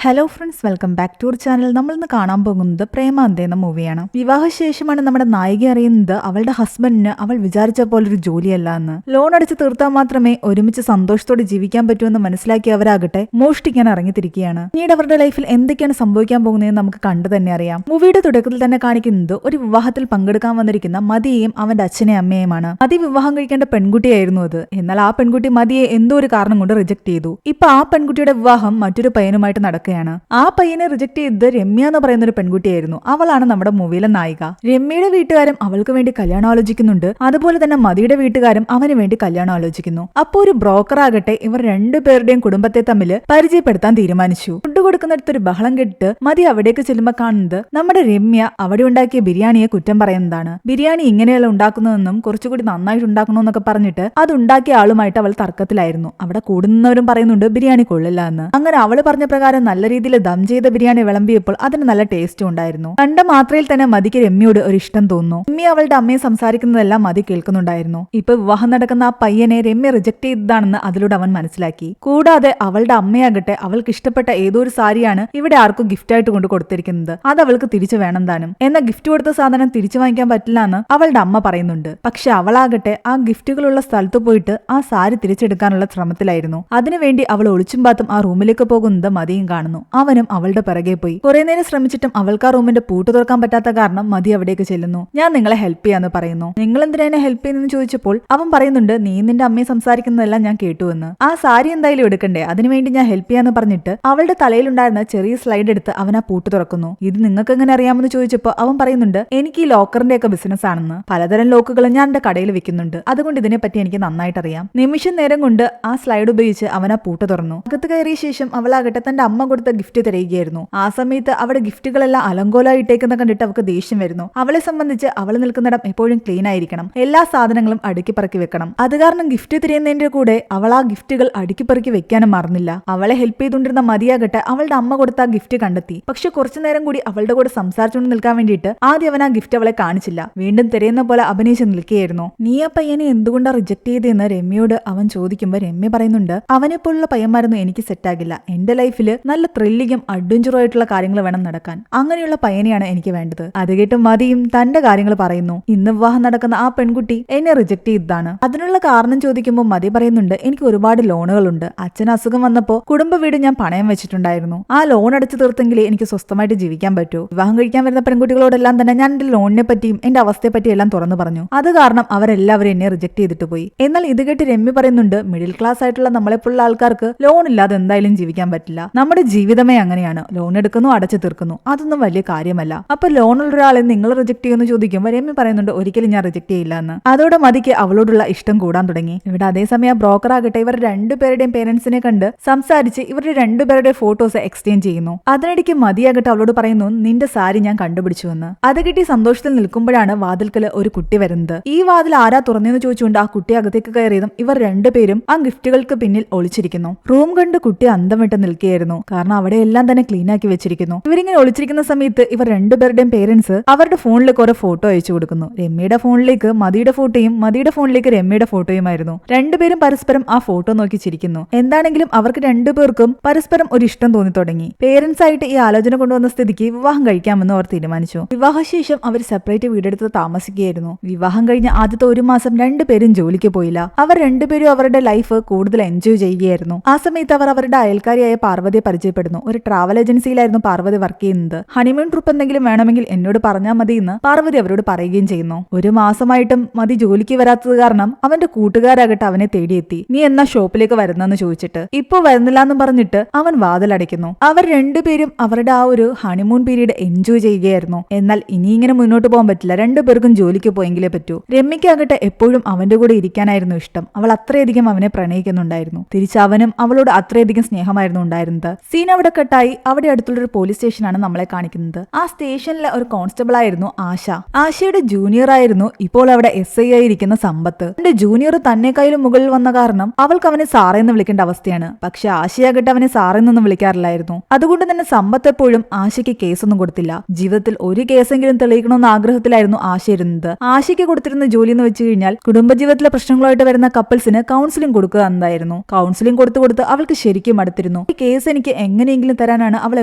Hello friends, welcome back to our channel. നമ്മൾ ഇന്ന് കാണാൻ പോകുന്നത് പ്രേമാന്ത എന്ന മൂവിയാണ്. വിവാഹശേഷമാണ് നമ്മുടെ നായിക അറിയുന്നത് അവളുടെ ഹസ്ബൻഡിന് അവൾ വിചാരിച്ച പോലൊരു ജോലിയല്ല എന്ന്. ലോൺ അടിച്ച് തീർത്താൽ മാത്രമേ ഒരുമിച്ച് സന്തോഷത്തോടെ ജീവിക്കാൻ പറ്റൂ മനസ്സിലാക്കി അവരാകട്ടെ മോഷ്ടിക്കാൻ ഇറങ്ങിത്തിരിക്കുകയാണ്. പിന്നീട് അവരുടെ ലൈഫിൽ എന്തൊക്കെയാണ് സംഭവിക്കാൻ പോകുന്നതെന്ന് നമുക്ക് കണ്ടു തന്നെ അറിയാം. മൂവിയുടെ തുടക്കത്തിൽ തന്നെ കാണിക്കുന്നത് ഒരു വിവാഹത്തിൽ പങ്കെടുക്കാൻ വന്നിരിക്കുന്ന മതിയെയും അവന്റെ അച്ഛനെയും അമ്മയുമാണ്. മതി വിവാഹം കഴിക്കേണ്ട പെൺകുട്ടിയായിരുന്നു അത്. എന്നാൽ ആ പെൺകുട്ടി മതിയെ എന്തോ ഒരു കാരണം കൊണ്ട് റിജക്ട് ചെയ്തു. ഇപ്പൊ ആ പെൺകുട്ടിയുടെ വിവാഹം മറ്റൊരു പയ്യനുമായിട്ട് നടക്കുകയാണ്. ആ പയ്യനെ റിജക്ട് ചെയ്തത് രമ്യ എന്ന് പറയുന്ന ഒരു പെൺകുട്ടിയായിരുന്നു. അവളാണ് നമ്മുടെ മൂവിയിലെ നായിക. രമ്യയുടെ വീട്ടുകാരും അവൾക്ക് വേണ്ടി കല്യാണം ആലോചിക്കുന്നുണ്ട്. അതുപോലെ തന്നെ മതിയുടെ വീട്ടുകാരും അവന് വേണ്ടി കല്യാണം ആലോചിക്കുന്നു. അപ്പോ ഒരു ബ്രോക്കർ ആകട്ടെ ഇവർ രണ്ടുപേരുടെയും കുടുംബത്തെ തമ്മിൽ പരിചയപ്പെടുത്താൻ തീരുമാനിച്ചു. ഫുഡ് കൊടുക്കുന്നിടത്തൊരു ബഹളം കേട്ടിട്ട് മതി അവിടേക്ക് ചെല്ലുമ്പോൾ കാണുന്നത് നമ്മുടെ രമ്യ അവിടെ ഉണ്ടാക്കിയ ബിരിയാണിയെ കുറ്റം പറയുന്നതാണ്. ബിരിയാണി ഇങ്ങനെയല്ല ഉണ്ടാക്കുന്നതെന്നും കുറച്ചുകൂടി നന്നായിട്ട് ഉണ്ടാക്കണമെന്നൊക്കെ പറഞ്ഞിട്ട് അത് ഉണ്ടാക്കിയ ആളുമായിട്ട് അവൾ തർക്കത്തിലായിരുന്നു. അവിടെ കൂടുന്നവരും പറയുന്നുണ്ട് ബിരിയാണി കൊള്ളില്ല എന്ന്. അങ്ങനെ അവള് പറഞ്ഞ പ്രകാരം നല്ല രീതിയിൽ ദം ചെയ്ത ബിരിയാണി വിളമ്പിയപ്പോൾ അതിന് നല്ല ടേസ്റ്റും ഉണ്ടായിരുന്നു. കണ്ട മാത്രയിൽ തന്നെ മതിക്ക് രമ്യയോട് ഒരു ഇഷ്ടം തോന്നുന്നു. രമ്യ അവളുടെ അമ്മയെ സംസാരിക്കുന്നതെല്ലാം മതി കേൾക്കുന്നുണ്ടായിരുന്നു. ഇപ്പൊ വിവാഹം നടക്കുന്ന ആ പയ്യനെ രമ്യ റിജക്ട് ചെയ്തതാണെന്ന് അതിലൂടെ അവൻ മനസ്സിലാക്കി. കൂടാതെ അവളുടെ അമ്മയാകട്ടെ അവൾക്ക് ഇഷ്ടപ്പെട്ട ഏതോ ഒരു സാരിയാണ് ഇവിടെ ആർക്കും ഗിഫ്റ്റ് ആയിട്ട് കൊണ്ട് കൊടുത്തിരിക്കുന്നത്. അത് അവൾക്ക് തിരിച്ചു വേണം താനും. എന്നാൽ ഗിഫ്റ്റ് കൊടുത്ത സാധനം തിരിച്ചു വാങ്ങിക്കാൻ പറ്റില്ല എന്ന് അവളുടെ അമ്മ പറയുന്നുണ്ട്. പക്ഷെ അവളാകട്ടെ ആ ഗിഫ്റ്റുകളുള്ള സ്ഥലത്ത് പോയിട്ട് ആ സാരി തിരിച്ചെടുക്കാനുള്ള ശ്രമത്തിലായിരുന്നു. അതിനുവേണ്ടി അവൾ ഒളിച്ചും പാത്തും ആ റൂമിലേക്ക് പോകുന്നത് മതിയും കാണുന്നു. അവനും അവളുടെ പിറകെ പോയി. കുറെ നേരം ശ്രമിച്ചിട്ടും അവൾക്ക് ആ റൂമിന്റെ പൂട്ട് തുറക്കാൻ പറ്റാത്ത കാരണം മതി അവിടേക്ക് ചെല്ലുന്നു. ഞാൻ നിങ്ങളെ ഹെൽപ്പ് ചെയ്യാന്ന് പറയുന്നു. നിങ്ങൾ എന്തിനാ എന്നെ ഹെൽപ്പ് ചെയ്യുന്നെന്ന് ചോദിച്ചപ്പോൾ അവൻ പറയുന്നുണ്ട് നീ നിന്റെ അമ്മയെ സംസാരിക്കുന്നതെല്ലാം ഞാൻ കേട്ടുവെന്ന്. ആ സാരി എന്തായാലും എടുക്കണ്ടേ, അതിനുവേണ്ടി ഞാൻ ഹെൽപ്പ് ചെയ്യാന്ന് പറഞ്ഞിട്ട് അവളുടെ തലയിലുണ്ടായിരുന്ന ചെറിയ സ്ലൈഡ് എടുത്ത് അവൻ ആ പൂട്ട് തുറക്കുന്നു. ഇത് നിങ്ങൾക്ക് എങ്ങനെ അറിയാമെന്ന് ചോദിച്ചപ്പോൾ അവൻ പറയുന്നുണ്ട് എനിക്ക് ഈ ലോക്കറിന്റെ ഒക്കെ ബിസിനസ് ആണെന്ന്. പലതരം ലോക്കുകൾ ഞാൻ എന്റെ കടയിൽ വെക്കുന്നുണ്ട്. അതുകൊണ്ട് ഇതിനെപ്പറ്റി എനിക്ക് നന്നായിട്ട് അറിയാം. നിമിഷം നേരം കൊണ്ട് ആ സ്ലൈഡ് ഉപയോഗിച്ച് അവൻ ആ പൂട്ട് തുറന്നു. അകത്ത് കയറിയ ശേഷം അവളാകട്ടെ തന്റെ അമ്മ കൊടുത്ത ഗിഫ്റ്റ് തിരയുകയായിരുന്നു. ആ സമയത്ത് അവിടെ ഗിഫ്റ്റുകളെല്ലാം അലങ്കോലമായിട്ടേക്കുന്ന കണ്ടിട്ട് അവൾക്ക് ദേഷ്യം വരുന്നു. അവളെ സംബന്ധിച്ച് അവൾ നിൽക്കുന്നിടം എപ്പോഴും ക്ലീൻ ആയിരിക്കണം, എല്ലാ സാധനങ്ങളും അടുക്കി പറക്കി വെക്കണം. അത് കാരണം ഗിഫ്റ്റ് തിരയുന്നതിന്റെ കൂടെ അവൾ ആ ഗിഫ്റ്റുകൾ അടുക്കി പറക്കി വെക്കാനും മറന്നില്ല. അവളെ ഹെൽപ്പ് ചെയ്തുകൊണ്ടിരുന്ന മതിയാകട്ടെ അവളുടെ അമ്മ കൊടുത്ത ആ ഗിഫ്റ്റ് കണ്ടെത്തി. പക്ഷെ കുറച്ചു നേരം കൂടി അവളുടെ കൂടെ സംസാരിച്ചുകൊണ്ട് നിൽക്കാൻ വേണ്ടിയിട്ട് ആദ്യം അവൻ ആ ഗിഫ്റ്റ് അവളെ കാണിച്ചില്ല. വീണ്ടും തിരയുന്ന പോലെ അഭിനയിച്ച് നിൽക്കുകയായിരുന്നു. നീ ആ പയ്യനെ എന്തുകൊണ്ടാ റിജക്ട് ചെയ്തെന്ന് രമ്യയോട് അവൻ ചോദിക്കുമ്പോൾ രമ്യ പറയുന്നുണ്ട് അവനെപ്പോലുള്ള പയ്യന്മാരൊന്നും എനിക്ക് സെറ്റാകില്ല. എന്റെ ലൈഫിൽ നല്ല ത്രില്ലിങ്ങും അഡ്വഞ്ചറും ആയിട്ടുള്ള കാര്യങ്ങൾ വേണം നടക്കാൻ. അങ്ങനെയുള്ള പയ്യനെയാണ് എനിക്ക് വേണ്ടത്. അത് കേട്ട് മതിയും തന്റെ കാര്യങ്ങൾ പറയുന്നു. ഇന്ന് വിവാഹം നടക്കുന്ന ആ പെൺകുട്ടി എന്നെ റിജക്ട് ചെയ്തതാണ്. അതിനുള്ള കാരണം ചോദിക്കുമ്പോൾ മതി പറയുന്നുണ്ട് എനിക്ക് ഒരുപാട് ലോണുകളുണ്ട്. അച്ഛന് അസുഖം വന്നപ്പോ കുടുംബ വീട് ഞാൻ പണയം വെച്ചിട്ടുണ്ടായിരുന്നു. ആ ലോൺ അടച്ചു തീർത്തെങ്കിലേ എനിക്ക് സ്വസ്ഥമായിട്ട് ജീവിക്കാൻ പറ്റൂ. വിവാഹം കഴിക്കാൻ വരുന്ന പെൺകുട്ടികളോടെല്ലാം തന്നെ ഞാൻ എന്റെ ലോണിനെ പറ്റിയും എന്റെ അവസ്ഥയെ പറ്റിയും എല്ലാം തുറന്നു പറഞ്ഞു. അത് കാരണം അവരെല്ലാവരും എന്നെ റിജക്ട് ചെയ്തിട്ട് പോയി. എന്നാൽ ഇത് കേട്ട് രമ്യ പറയുന്നുണ്ട് മിഡിൽ ക്ലാസ് ആയിട്ടുള്ള നമ്മളെപ്പോലുള്ള ആൾക്കാർക്ക് ലോൺ ഇല്ലാതെ എന്തായാലും ജീവിക്കാൻ പറ്റില്ല. നമ്മുടെ ജീവിതമേ അങ്ങനെയാണ്. ലോൺ എടുക്കുന്നു, അടച്ചു തീർക്കുന്നു. അതൊന്നും വലിയ കാര്യമല്ല. അപ്പൊ ലോണുള്ള ഒരാളെ നിങ്ങൾ റിജക്ട് ചെയ്യുമെന്ന് ചോദിക്കുമ്പോൾ രമ്യ പറയുന്നുണ്ട് ഒരിക്കലും ഞാൻ റിജക്ട് ചെയ്യില്ല എന്ന്. അതോടെ മതിക്ക് അവളോടുള്ള ഇഷ്ടം കൂടാൻ തുടങ്ങി. ഇവിടെ അതേസമയം ബ്രോക്കർ ആകട്ടെ ഇവർ രണ്ടുപേരുടെയും പേരൻസിനെ കണ്ട് സംസാരിച്ച് ഇവരുടെ രണ്ടുപേരുടെ ഫോട്ടോസ് എക്സ്ചേഞ്ച് ചെയ്യുന്നു. അതിനിടയ്ക്ക് മതിയാകട്ടെ അവളോട് പറയുന്നു നിന്റെ സാരി ഞാൻ കണ്ടുപിടിച്ചുവെന്ന്. അത് കിട്ടി സന്തോഷത്തിൽ നിൽക്കുമ്പോഴാണ് വാതിൽക്കല് ഒരു കുട്ടി വരുന്നത്. ഈ വാതിൽ ആരാ തുറന്നെന്ന് ചോദിച്ചുകൊണ്ട് ആ കുട്ടി അകത്തേക്ക് കയറിയതും ഇവർ രണ്ടുപേരും ആ ഗിഫ്റ്റുകൾക്ക് പിന്നിൽ ഒളിച്ചിരിക്കുന്നു. റൂം കണ്ട് കുട്ടി അന്തം വിട്ട് നിൽക്കുകയായിരുന്നു. കാരണം അവിടെ എല്ലാം തന്നെ ക്ലീൻ ആക്കി വെച്ചിരിക്കുന്നു. ഇവരിങ്ങനെ ഒളിച്ചിരിക്കുന്ന സമയത്ത് ഇവർ രണ്ടുപേരുടെയും പേരൻസ് അവരുടെ ഫോണിലേക്ക് ഓരോ ഫോട്ടോ അയച്ചു കൊടുക്കുന്നു. രമ്യയുടെ ഫോണിലേക്ക് മതിയുടെ ഫോട്ടോയും മതിയുടെ ഫോണിലേക്ക് രമ്യയുടെ ഫോട്ടോയുമായിരുന്നു. രണ്ടുപേരും പരസ്പരം ആ ഫോട്ടോ നോക്കി ചിരിക്കുന്നു. എന്താണെങ്കിലും അവർക്ക് രണ്ടുപേർക്കും പരസ്പരം ഒരു ഇഷ്ടം തോന്നി തുടങ്ങി. പേരൻസ് ആയിട്ട് ഈ ആലോചന കൊണ്ടുവന്ന സ്ഥിതിക്ക് വിവാഹം കഴിക്കാമെന്ന് അവർ തീരുമാനിച്ചു. വിവാഹശേഷം അവർ സെപ്പറേറ്റ് വീടെടുത്ത് താമസിക്കുകയായിരുന്നു. വിവാഹം കഴിഞ്ഞ ആദ്യത്തെ ഒരു മാസം രണ്ടുപേരും ജോലിക്ക് പോയില്ല. അവർ രണ്ടുപേരും അവരുടെ ലൈഫ് കൂടുതൽ എൻജോയ് ചെയ്യുകയായിരുന്നു. ആ സമയത്ത് അവർ അവരുടെ അയൽക്കാരിയായ പാർവതിയെ പരിചയപ്പെടുന്നു. ഒരു ട്രാവൽ ഏജൻസിയിലായിരുന്നു പാർവതി വർക്ക് ചെയ്യുന്നത്. ഹണിമൂൺ ട്രിപ്പ് എന്തെങ്കിലും വേണമെങ്കിൽ എന്നോട് പറഞ്ഞാൽ മതി എന്ന് പാർവതി അവരോട് പറയുകയും ചെയ്യുന്നു. ഒരു മാസമായിട്ടും മതി ജോലിക്ക് വരാത്തത് കാരണം അവന്റെ കൂട്ടുകാരാകട്ടെ അവനെ തേടിയെത്തി. നീ എന്നാ ഷോപ്പിലേക്ക് വരുന്നെന്ന് ചോദിച്ചിട്ട് ഇപ്പൊ വരുന്നില്ല എന്ന് പറഞ്ഞിട്ട് അവൻ വാതിലടയ്ക്കുന്നു. അവർ രണ്ടുപേരും അവരുടെ ആ ഒരു ഹണിമൂൺ പീരീഡ് എൻജോയ് ചെയ്യുകയായിരുന്നു. എന്നാൽ ഇനി ഇങ്ങനെ മുന്നോട്ട് പോകാൻ പറ്റില്ല. രണ്ടുപേർക്കും ജോലിക്ക് പോയെങ്കിലേ പറ്റൂ. രമ്യക്കാകട്ടെ എപ്പോഴും അവന്റെ കൂടെ ഇരിക്കാനായിരുന്നു ഇഷ്ടം. അവൾ അത്രയധികം അവനെ പ്രണയിക്കുന്നുണ്ടായിരുന്നു. തിരിച്ച് അവനും അവളോട് അത്രയധികം സ്നേഹമായിരുന്നു ഉണ്ടായിരുന്നത്. സീൻ അവിടെ കട്ടായി. അവിടെ അടുത്തുള്ളൊരു പോലീസ് സ്റ്റേഷനാണ് നമ്മളെ കാണിക്കുന്നത്. ആ സ്റ്റേഷനിലെ ഒരു കോൺസ്റ്റബിൾ ആയിരുന്നു ആശ. ആശയുടെ ജൂനിയർ ആയിരുന്നു ഇപ്പോൾ അവിടെ SI ആയിരിക്കുന്ന സമ്പത്ത്. എന്റെ ജൂനിയർ തന്നെക്കാളും മുകളിൽ വന്ന കാരണം അവൾക്ക് അവനെ സാറേ എന്ന് വിളിക്കേണ്ട അവസ്ഥയാണ്. പക്ഷെ ആശയാകട്ടെ അവനെ സാറേ എന്നൊന്നും വിളിക്കാറില്ലായിരുന്നു. അതുകൊണ്ട് തന്നെ സമ്പത്ത് എപ്പോഴും ആശയ്ക്ക് കേസൊന്നും കൊടുത്തില്ല. ജീവിതത്തിൽ ഒരു കേസെങ്കിലും തെളിയിക്കണമെന്ന ആഗ്രഹത്തിലായിരുന്നു ആശ ഇരുന്നത്. ആശയ്ക്ക് കൊടുത്തിരുന്ന ജോലി എന്ന് വെച്ച് കഴിഞ്ഞാൽ കുടുംബജീവിതത്തിലെ പ്രശ്നങ്ങളായിട്ട് വരുന്ന കപ്പിൾസിന് കൗൺസിലിംഗ് കൊടുക്കുക എന്നായിരുന്നു. കൗൺസിലിംഗ് കൊടുത്ത് അവൾക്ക് ശരിക്കും അടുത്തിരുന്നു. ഈ കേസ് എനിക്ക് എങ്ങനെയെങ്കിലും തരാനാണ് അവൾ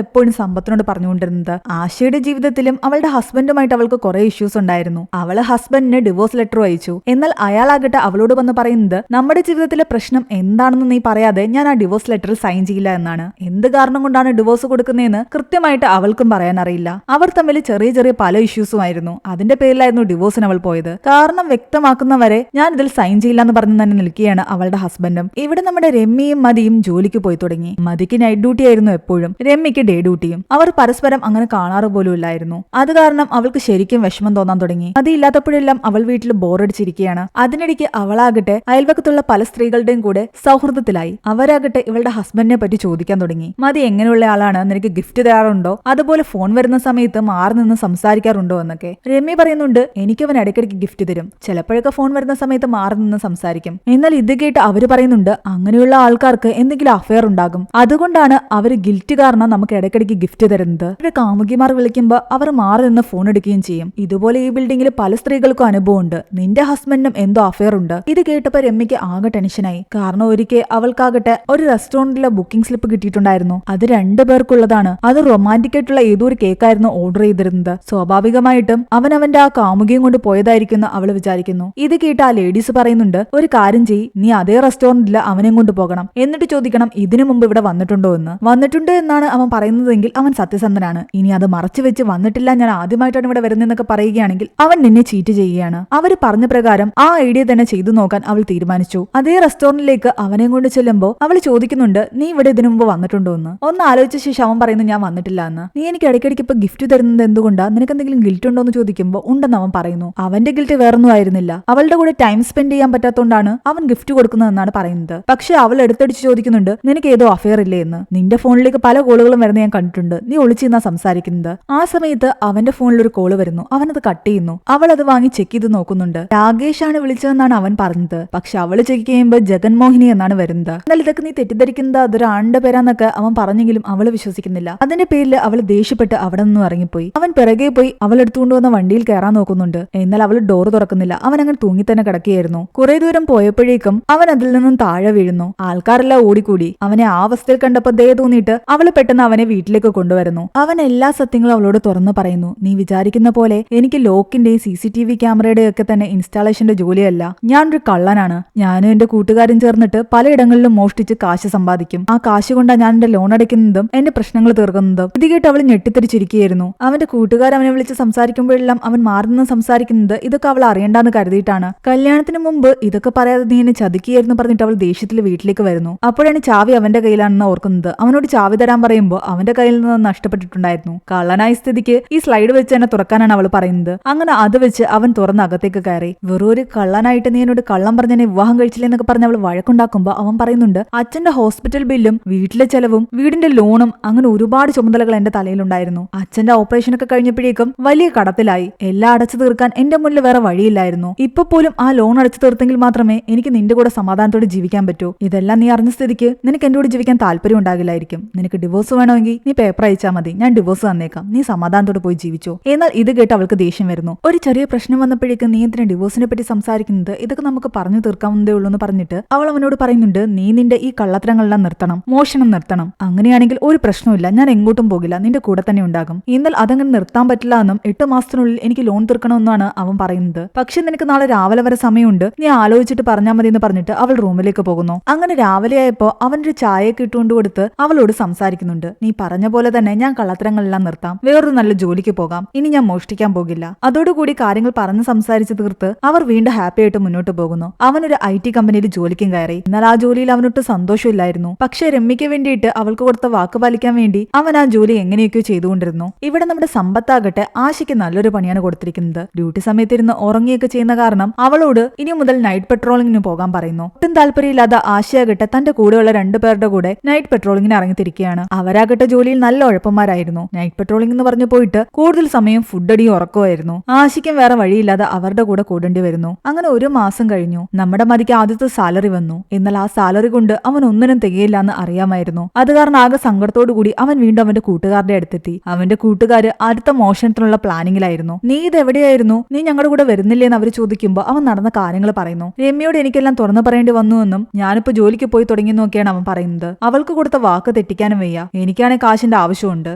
എപ്പോഴും സമ്പത്തിനോട് പറഞ്ഞുകൊണ്ടിരുന്നത്. ആശയുടെ ജീവിതത്തിലും അവളുടെ ഹസ്ബൻഡുമായിട്ട് അവൾക്ക് കുറെ ഇഷ്യൂസ് ഉണ്ടായിരുന്നു. അവള് ഹസ്ബൻഡിന് ഡിവോഴ്സ് ലെറ്റർ അയച്ചു. എന്നാൽ അയാളാകട്ടെ അവളോട് വന്ന് പറയുന്നത്, നമ്മുടെ ജീവിതത്തിലെ പ്രശ്നം എന്താണെന്ന് നീ പറയാതെ ഞാൻ ആ ഡിവോഴ്സ് ലെറ്ററിൽ സൈൻ ചെയ്യില്ല എന്നാണ്. എന്ത് കാരണം കൊണ്ടാണ് ഡിവോഴ്സ് കൊടുക്കുന്നതെന്ന് കൃത്യമായിട്ട് അവൾക്കും പറയാൻ അറിയില്ല. അവർ തമ്മിൽ ചെറിയ ചെറിയ പല ഇഷ്യൂസുമായിരുന്നു. അതിന്റെ പേരിലായിരുന്നു ഡിവോഴ്സിന് അവൾ പോയത്. കാരണം വ്യക്തമാക്കുന്നവരെ ഞാൻ ഇതിൽ സൈൻ ചെയ്യില്ല എന്ന് പറഞ്ഞു തന്നെ നിൽക്കുകയാണ് അവളുടെ ഹസ്ബൻഡും. ഇവിടെ നമ്മുടെ രമ്യയും മതിയും ജോലിക്ക് പോയി തുടങ്ങി. മതിക്ക് നൈറ്റ് ഡ്യൂട്ടി ആയിരുന്നു എപ്പോഴും, രമ്യക്ക് ഡേ ഡ്യൂട്ടിയും. അവർ പരസ്പരം അങ്ങനെ കാണാറ് പോലും ഇല്ലായിരുന്നു. അത് കാരണം അവൾക്ക് ശരിക്കും വിഷമം തോന്നാൻ തുടങ്ങി. അതില്ലാത്തപ്പോഴെല്ലാം അവൾ വീട്ടിൽ ബോറടിച്ചിരിക്കുകയാണ്. അതിനിടയ്ക്ക് അവളാകട്ടെ അയൽവക്കത്തുള്ള പല സ്ത്രീകളുടെയും കൂടെ സൗഹൃദത്തിലായി. അവരാകട്ടെ ഇവളുടെ ഹസ്ബൻഡിനെ പറ്റി ചോദിക്കാൻ തുടങ്ങി. മതി എങ്ങനെയുള്ള ആളാണ്, നിനക്ക് ഗിഫ്റ്റ് തരാറുണ്ടോ, അതുപോലെ ഫോൺ വരുന്ന സമയത്ത് മാറി നിന്ന് സംസാരിക്കാറുണ്ടോ എന്നൊക്കെ. രമ്യ പറയുന്നുണ്ട്, എനിക്കവൻ ഇടയ്ക്കിടയ്ക്ക് ഗിഫ്റ്റ് തരും, ചിലപ്പോഴൊക്കെ ഫോൺ വരുന്ന സമയത്ത് മാറി നിന്ന് സംസാരിക്കും. എന്നാൽ ഇത് കേട്ട് അവര് പറയുന്നുണ്ട്, അങ്ങനെയുള്ള ആൾക്കാർക്ക് എന്തെങ്കിലും അഫെയർ ഉണ്ടാകും, അതുകൊണ്ടാണ് അവര് ഗിൽറ്റ് കാരണം നമുക്ക് ഇടയ്ക്കിടയ്ക്ക് ഗിഫ്റ്റ് തരുന്നത്. അവരുടെ കാമുകിമാർ വിളിക്കുമ്പോൾ അവർ മാറി നിന്ന് ഫോൺ എടുക്കുകയും ചെയ്യും. ഇതുപോലെ ഈ ബിൽഡിംഗിൽ പല സ്ത്രീകൾക്കും അനുഭവമുണ്ട്. നിന്റെ ഹസ്ബൻഡിനും എന്തോ അഫെയർ ഉണ്ട്. ഇത് കേട്ടപ്പോ രമ്യക്ക് ആകെ ടെൻഷനായി. കാരണം ഒരിക്കൽ അവൾക്കാകട്ടെ ഒരു റെസ്റ്റോറന്റിലെ ബുക്കിംഗ് സ്ലിപ്പ് കിട്ടിയിട്ടുണ്ടായിരുന്നു. അത് 2 പേർക്കുള്ളതാണ്. അത് റൊമാൻറ്റിക് ആയിട്ടുള്ള ഏതോ ഒരു കേക്കായിരുന്നു ഓർഡർ ചെയ്തിരുന്നത്. സ്വാഭാവികമായിട്ടും അവന്റെ ആ കാമുകിയും കൊണ്ട് പോയതായിരിക്കും അവള് വിചാരിക്കുന്നു. ഇത് കേട്ട് ആ ലേഡീസ് പറയുന്നുണ്ട്, ഒരു കാര്യം ചെയ്യ്, നീ അതേ റെസ്റ്റോറന്റിൽ അവനെയും കൊണ്ട് പോകണം, എന്നിട്ട് ചോദിക്കണം ഇതിനു മുമ്പ് ഇവിടെ വന്നിട്ടുണ്ടോ എന്ന്. വന്നിട്ടുണ്ട് എന്നാണ് അവൻ പറയുന്നതെങ്കിൽ അവൻ സത്യസന്ധനാണ്. ഇനി അത് മറച്ചു വെച്ച് വന്നിട്ടില്ല, ഞാൻ ആദ്യമായിട്ടാണ് ഇവിടെ വരുന്നതെന്നൊക്കെ പറയുകയാണെങ്കിൽ അവൻ നിന്നെ ചീറ്റ് ചെയ്യുകയാണ്. അവര് പറഞ്ഞ പ്രകാരം ആ ഐഡിയ തന്നെ ചെയ്തു നോക്കാൻ അവൾ തീരുമാനിച്ചു. അതേ റെസ്റ്റോറന്റിലേക്ക് അവനെ കൊണ്ട് ചെല്ലുമ്പോൾ അവൾ ചോദിക്കുന്നുണ്ട്, നീ ഇവിടെ ഇതിനു മുമ്പ് വന്നിട്ടുണ്ടോ എന്ന്. ഒന്ന് ആലോചിച്ച ശേഷം അവൻ പറയുന്നു, ഞാൻ വന്നിട്ടില്ല എന്ന്. നീ എനിക്ക് ഇടയ്ക്കിടയ്ക്ക് ഇപ്പൊ ഗിഫ്റ്റ് തരുന്നത് എന്തുകൊണ്ടാ, നിനക്ക് എന്തെങ്കിലും ഗിൽറ്റ് ഉണ്ടോ എന്ന് ചോദിക്കുമ്പോൾ ഉണ്ടെന്ന് അവൻ പറയുന്നു. അവന്റെ ഗിൽറ്റ് വേറൊന്നും ആയിരുന്നില്ല, അവളുടെ കൂടെ ടൈം സ്പെൻഡ് ചെയ്യാൻ പറ്റാത്തതുകൊണ്ടാണ് അവൻ ഗിഫ്റ്റ് കൊടുക്കുന്നതെന്നാണ് പറയുന്നത്. പക്ഷെ അവൾ എടുത്തടിച്ച് ചോദിക്കുന്നുണ്ട്, നിനക്ക് ഏതോ അഫെയർ ഇല്ലേ എന്ന്. നിന്റെ ഫോണിലേക്ക് പല കോളുകളും വരുന്ന ഞാൻ കണ്ടിട്ടുണ്ട്, നീ ഒളിച്ചിരുന്നാ സംസാരിക്കുന്നത്. ആ സമയത്ത് അവന്റെ ഫോണിൽ ഒരു കോള് വരുന്നു. അവനത് കട്ട് ചെയ്യുന്നു. അവൾ അത് വാങ്ങി ചെക്ക് ചെയ്ത് നോക്കുന്നുണ്ട്. രാകേഷ് ആണ് വിളിച്ചതെന്നാണ് അവൻ പറഞ്ഞത്. പക്ഷെ അവള് ചെക്ക് ചെയ്യുമ്പോൾ ജഗൻമോഹിനി എന്നാണ് വരുന്നത്. എന്നാൽ ഇതൊക്കെ നീ തെറ്റിദ്ധരിക്കുന്നത് അതൊരാളുടെ പേരാന്നൊക്കെ അവൻ പറഞ്ഞെങ്കിലും അവള് വിശ്വസിക്കുന്നില്ല. അതിന്റെ പേരിൽ അവൾ ദേഷ്യപ്പെട്ട് അവിടെ നിന്നും ഇറങ്ങിപ്പോയി. അവൻ പിറകെ പോയി അവൾ എടുത്തുകൊണ്ടുവന്ന വണ്ടിയിൽ കയറാൻ നോക്കുന്നുണ്ട്. എന്നാൽ അവൾ ഡോർ തുറക്കുന്നില്ല. അവൻ അങ്ങനെ തൂങ്ങി തന്നെ കിടക്കുകയായിരുന്നു. കുറെ ദൂരം പോയപ്പോഴേക്കും അവൻ അതിൽ നിന്നും താഴെ വീഴുന്നു. ആൾക്കാരെല്ലാം ഓടിക്കൂടി. അവനെ ആ അവസ്ഥയിൽ കണ്ടപ്പോൾ ദയ തോന്നിയിട്ട് അവള് പെട്ടെന്ന് അവനെ വീട്ടിലേക്ക് കൊണ്ടുവരുന്നു. അവൻ എല്ലാ സത്യങ്ങളും അവളോട് തുറന്നു പറയുന്നു. നീ വിചാരിക്കുന്ന പോലെ എനിക്ക് ലോക്കിന്റെയും CCTV ക്യാമറയുടെ ഒക്കെ തന്നെ ഇൻസ്റ്റാളേഷന്റെ ജോലിയല്ല. ഞാനൊരു കള്ളനാണ്. ഞാനും എന്റെ കൂട്ടുകാരും ചേർന്നിട്ട് പലയിടങ്ങളിലും മോഷ്ടിച്ച് കാശ് സമ്പാദിക്കും. ആ കാശ് കൊണ്ടാണ് ഞാൻ എന്റെ ലോൺ അടയ്ക്കുന്നതും എന്റെ പ്രശ്നങ്ങൾ തീർക്കുന്നതും. ഇത് കേട്ട് അവൾ ഞെട്ടിത്തിരിച്ചിരിക്കുകയായിരുന്നു. അവന്റെ കൂട്ടുകാർ അവനെ വിളിച്ച് സംസാരിക്കുമ്പോഴെല്ലാം അവൻ മാറി നിന്ന് സംസാരിക്കുന്നത് ഇതൊക്കെ അവൾ അറിയണ്ടെന്ന് കരുതിയിട്ടാണ്. കല്യാണത്തിന് മുമ്പ് ഇതൊക്കെ പറയാതെ നീ എന്നെ ചതിക്കുകയായിരുന്നു പറഞ്ഞിട്ട് അവൾ ദേഷ്യത്തിൽ വീട്ടിലേക്ക് വരുന്നു. അപ്പോഴാണ് ചാവി അവന്റെ കയ്യിലാണെന്ന് ഓർക്കുന്നത്. അവനോട് ചാവി തരാൻ പറയുമ്പോൾ അവന്റെ കയ്യിൽ നിന്ന് നഷ്ടപ്പെട്ടിട്ടുണ്ടായിരുന്നു. കള്ളനായ സ്ഥിതിക്ക് ഈ സ്ലൈഡ് വെച്ച് തന്നെ തുറക്കാനാണ് അവൾ പറയുന്നത്. അങ്ങനെ അത് വെച്ച് അവൻ തുറന്ന് അകത്തേക്ക് കയറി. വെറൊരു കള്ളനായിട്ട് നീ എന്നോട് കള്ളം പറഞ്ഞ എന്നെ വിവാഹം കഴിച്ചില്ല എന്നൊക്കെ പറഞ്ഞ് അവൾ വഴക്കുണ്ടാക്കുമ്പോൾ അവൻ പറയുന്നുണ്ട്, അച്ഛന്റെ ഹോസ്പിറ്റൽ ബില്ലും വീട്ടിലെ ചെലവും വീടിന്റെ ലോണും അങ്ങനെ ഒരുപാട് ചുമതലകൾ എന്റെ തലയിലുണ്ടായിരുന്നു. അച്ഛന്റെ ഓപ്പറേഷൻ ഒക്കെ കഴിഞ്ഞപ്പോഴേക്കും വലിയ കടത്തിലായി. എല്ലാം അടച്ചു തീർക്കാൻ എന്റെ മുന്നിൽ വേറെ വഴിയില്ലായിരുന്നു. ഇപ്പൊ പോലും ആ ലോൺ അടച്ചു തീർത്തെങ്കിൽ മാത്രമേ എനിക്ക് നിന്റെ കൂടെ സമാധാനത്തോടെ ജീവിക്കാൻ പറ്റൂ. ഇതെല്ലാം നീ അറിഞ്ഞ സ്ഥിതിക്ക് നിനക്ക് എന്റെ കൂടെ ജീവിക്കാൻ താല്പര്യം ഉണ്ടാകില്ലായിരിക്കും. നിനക്ക് ഡിവോഴ്സ് വേണമെങ്കിൽ നീ പേപ്പർ അയച്ചാൽ മതി, ഞാൻ ഡിവോഴ്സ് തന്നേക്കാം, നീ സമാധാനത്തോടെ പോയി ജീവിച്ചോ. എന്നാൽ ഇത് കേട്ട് അവൾക്ക് ദേഷ്യം വരുന്നു. ഒരു ചെറിയ പ്രശ്നം വന്നപ്പോഴേക്കും നീ എന്തിനാ ഡിവോഴ്സിനെ പറ്റി സംസാരിക്കുന്നത്, ഇതൊക്കെ നമുക്ക് പറഞ്ഞു തീർക്കാവുന്നതേ ഉള്ളൂ എന്ന് പറഞ്ഞിട്ട് അവൾ അവനോട് പറയുന്നുണ്ട്, നീ നിന്റെ ഈ കള്ളത്തരങ്ങളെല്ലാം നിർത്തണം, മോഷണം നിർത്തണം. അങ്ങനെയാണെങ്കിൽ ഒരു പ്രശ്നമില്ല, ഞാൻ എങ്ങോട്ടും പോകില്ല, നിന്റെ കൂടെ തന്നെ ഉണ്ടാകും. എന്നാൽ അതങ്ങനെ നിർത്താൻ പറ്റില്ല എന്നും 8 മാസത്തിനുള്ളിൽ എനിക്ക് ലോൺ തീർക്കണമെന്നാണ് അവൻ പറയുന്നത്. പക്ഷെ നിനക്ക് നാളെ രാവിലെ വരെ സമയമുണ്ട്, നീ ആലോചിച്ചിട്ട് പറഞ്ഞാൽ മതി എന്ന് പറഞ്ഞിട്ട് അവൾ റൂമിലേക്ക് പോകുന്നു. അങ്ങനെ രാവിലെ ആയപ്പോ അവനൊരു ചായയൊക്കെ ഇട്ടുകൊണ്ട് കൊടുത്ത് അവളോട് സംസാരിക്കുന്നുണ്ട്. നീ പറഞ്ഞ പോലെ തന്നെ ഞാൻ കള്ളത്തരങ്ങളെല്ലാം നിർത്താം, വേറൊരു നല്ല ജോലിക്ക് പോകാം, ഇനി ഞാൻ മോഷ്ടിക്കാൻ പോകില്ല. അതോടുകൂടി കാര്യങ്ങൾ പറഞ്ഞ് സംസാരിച്ച് തീർത്ത് അവർ വീണ്ടും ഹാപ്പി ആയിട്ട് മുന്നോട്ട് പോകുന്നു. അവനൊരു IT കമ്പനിയിൽ ജോലിക്കും കയറി. എന്നാൽ ആ ജോലിയിൽ അവനൊട്ട് സന്തോഷമില്ലായിരുന്നു. പക്ഷെ രമ്യയ്ക്ക് വേണ്ടിയിട്ട് അവൾക്ക് കൊടുത്ത വാക്ക് പാലിക്കാൻ വേണ്ടി അവൻ ആ ജോലി എങ്ങനെയൊക്കെയോ ചെയ്തുകൊണ്ടിരുന്നു. ഇവിടെ നമ്മുടെ സമ്പത്താകട്ടെ ആശയ്ക്ക് നല്ലൊരു പണിയാണ് കൊടുത്തിരിക്കുന്നത്. ഡ്യൂട്ടി സമയത്തിരുന്ന് ഉറങ്ങിയൊക്കെ ചെയ്യുന്ന കാരണം അവളോട് ഇനി മുതൽ നൈറ്റ് പെട്രോളിങ്ങിന് പോകാൻ പറയുന്നു. ഒട്ടും താല്പര്യമില്ലാതെ ആശയാകട്ടെ തന്റെ കൂടെയുള്ള 2 പേരുടെ കൂടെ നൈറ്റ് പെട്രോളിങ്ങിന് ഇറങ്ങിത്തിരിക്കുകയാണ്. അവരാകട്ടെ ജോലിയിൽ നല്ല ഉഴപ്പന്മാരായിരുന്നു. നൈറ്റ് പെട്രോളിംഗ് എന്ന് പറഞ്ഞു പോയിട്ട് കൂടുതൽ സമയം ഫുഡ് അടിയും ഉറക്കമായിരുന്നു. ആശയ്ക്കും വേറെ വഴിയില്ലാതെ അവരുടെ കൂടെ കൂടേണ്ടി വരുന്നു. അങ്ങനെ 1 മാസം കഴിഞ്ഞു. നമ്മുടെ മതിക്ക് ആദ്യത്തെ സാലറി വന്നു. എന്നാൽ ആ സാലറി കൊണ്ട് അവൻ ഒന്നിനും തികയില്ല എന്ന് അറിയാമായിരുന്നു. അത് കാരണം ആകെ സങ്കടത്തോടു കൂടി അവൻ വീണ്ടും അവന്റെ കൂട്ടുകാരുടെ അടുത്തെത്തി. അവന്റെ കൂട്ടുകാര് അടുത്ത മോഷണത്തിനുള്ള പ്ലാനിങ്ങിലായിരുന്നു. നീ ഇത് എവിടെയായിരുന്നു, നീ ഞങ്ങളുടെ കൂടെ വരുന്നില്ലേ എന്ന് അവർ ചോദിക്കുമ്പോൾ അവൻ നടന്ന കാര്യങ്ങൾ പറയുന്നു. രമ്യയോട് എനിക്കെല്ലാം തുറന്നു പറയേണ്ടി വന്നു എന്നും ഞാനിപ്പോ ജോലിക്ക് പോയി തുടങ്ങിയെന്നൊക്കെയാണ് അവൻ പറയുന്നത്. അവൾക്ക് കൊടുത്ത വാക്ക് വാക്ക് തെറ്റിക്കാനും വയ്യ. എനിക്കാണെങ്കിൽ കാശിന്റെ ആവശ്യമുണ്ട്.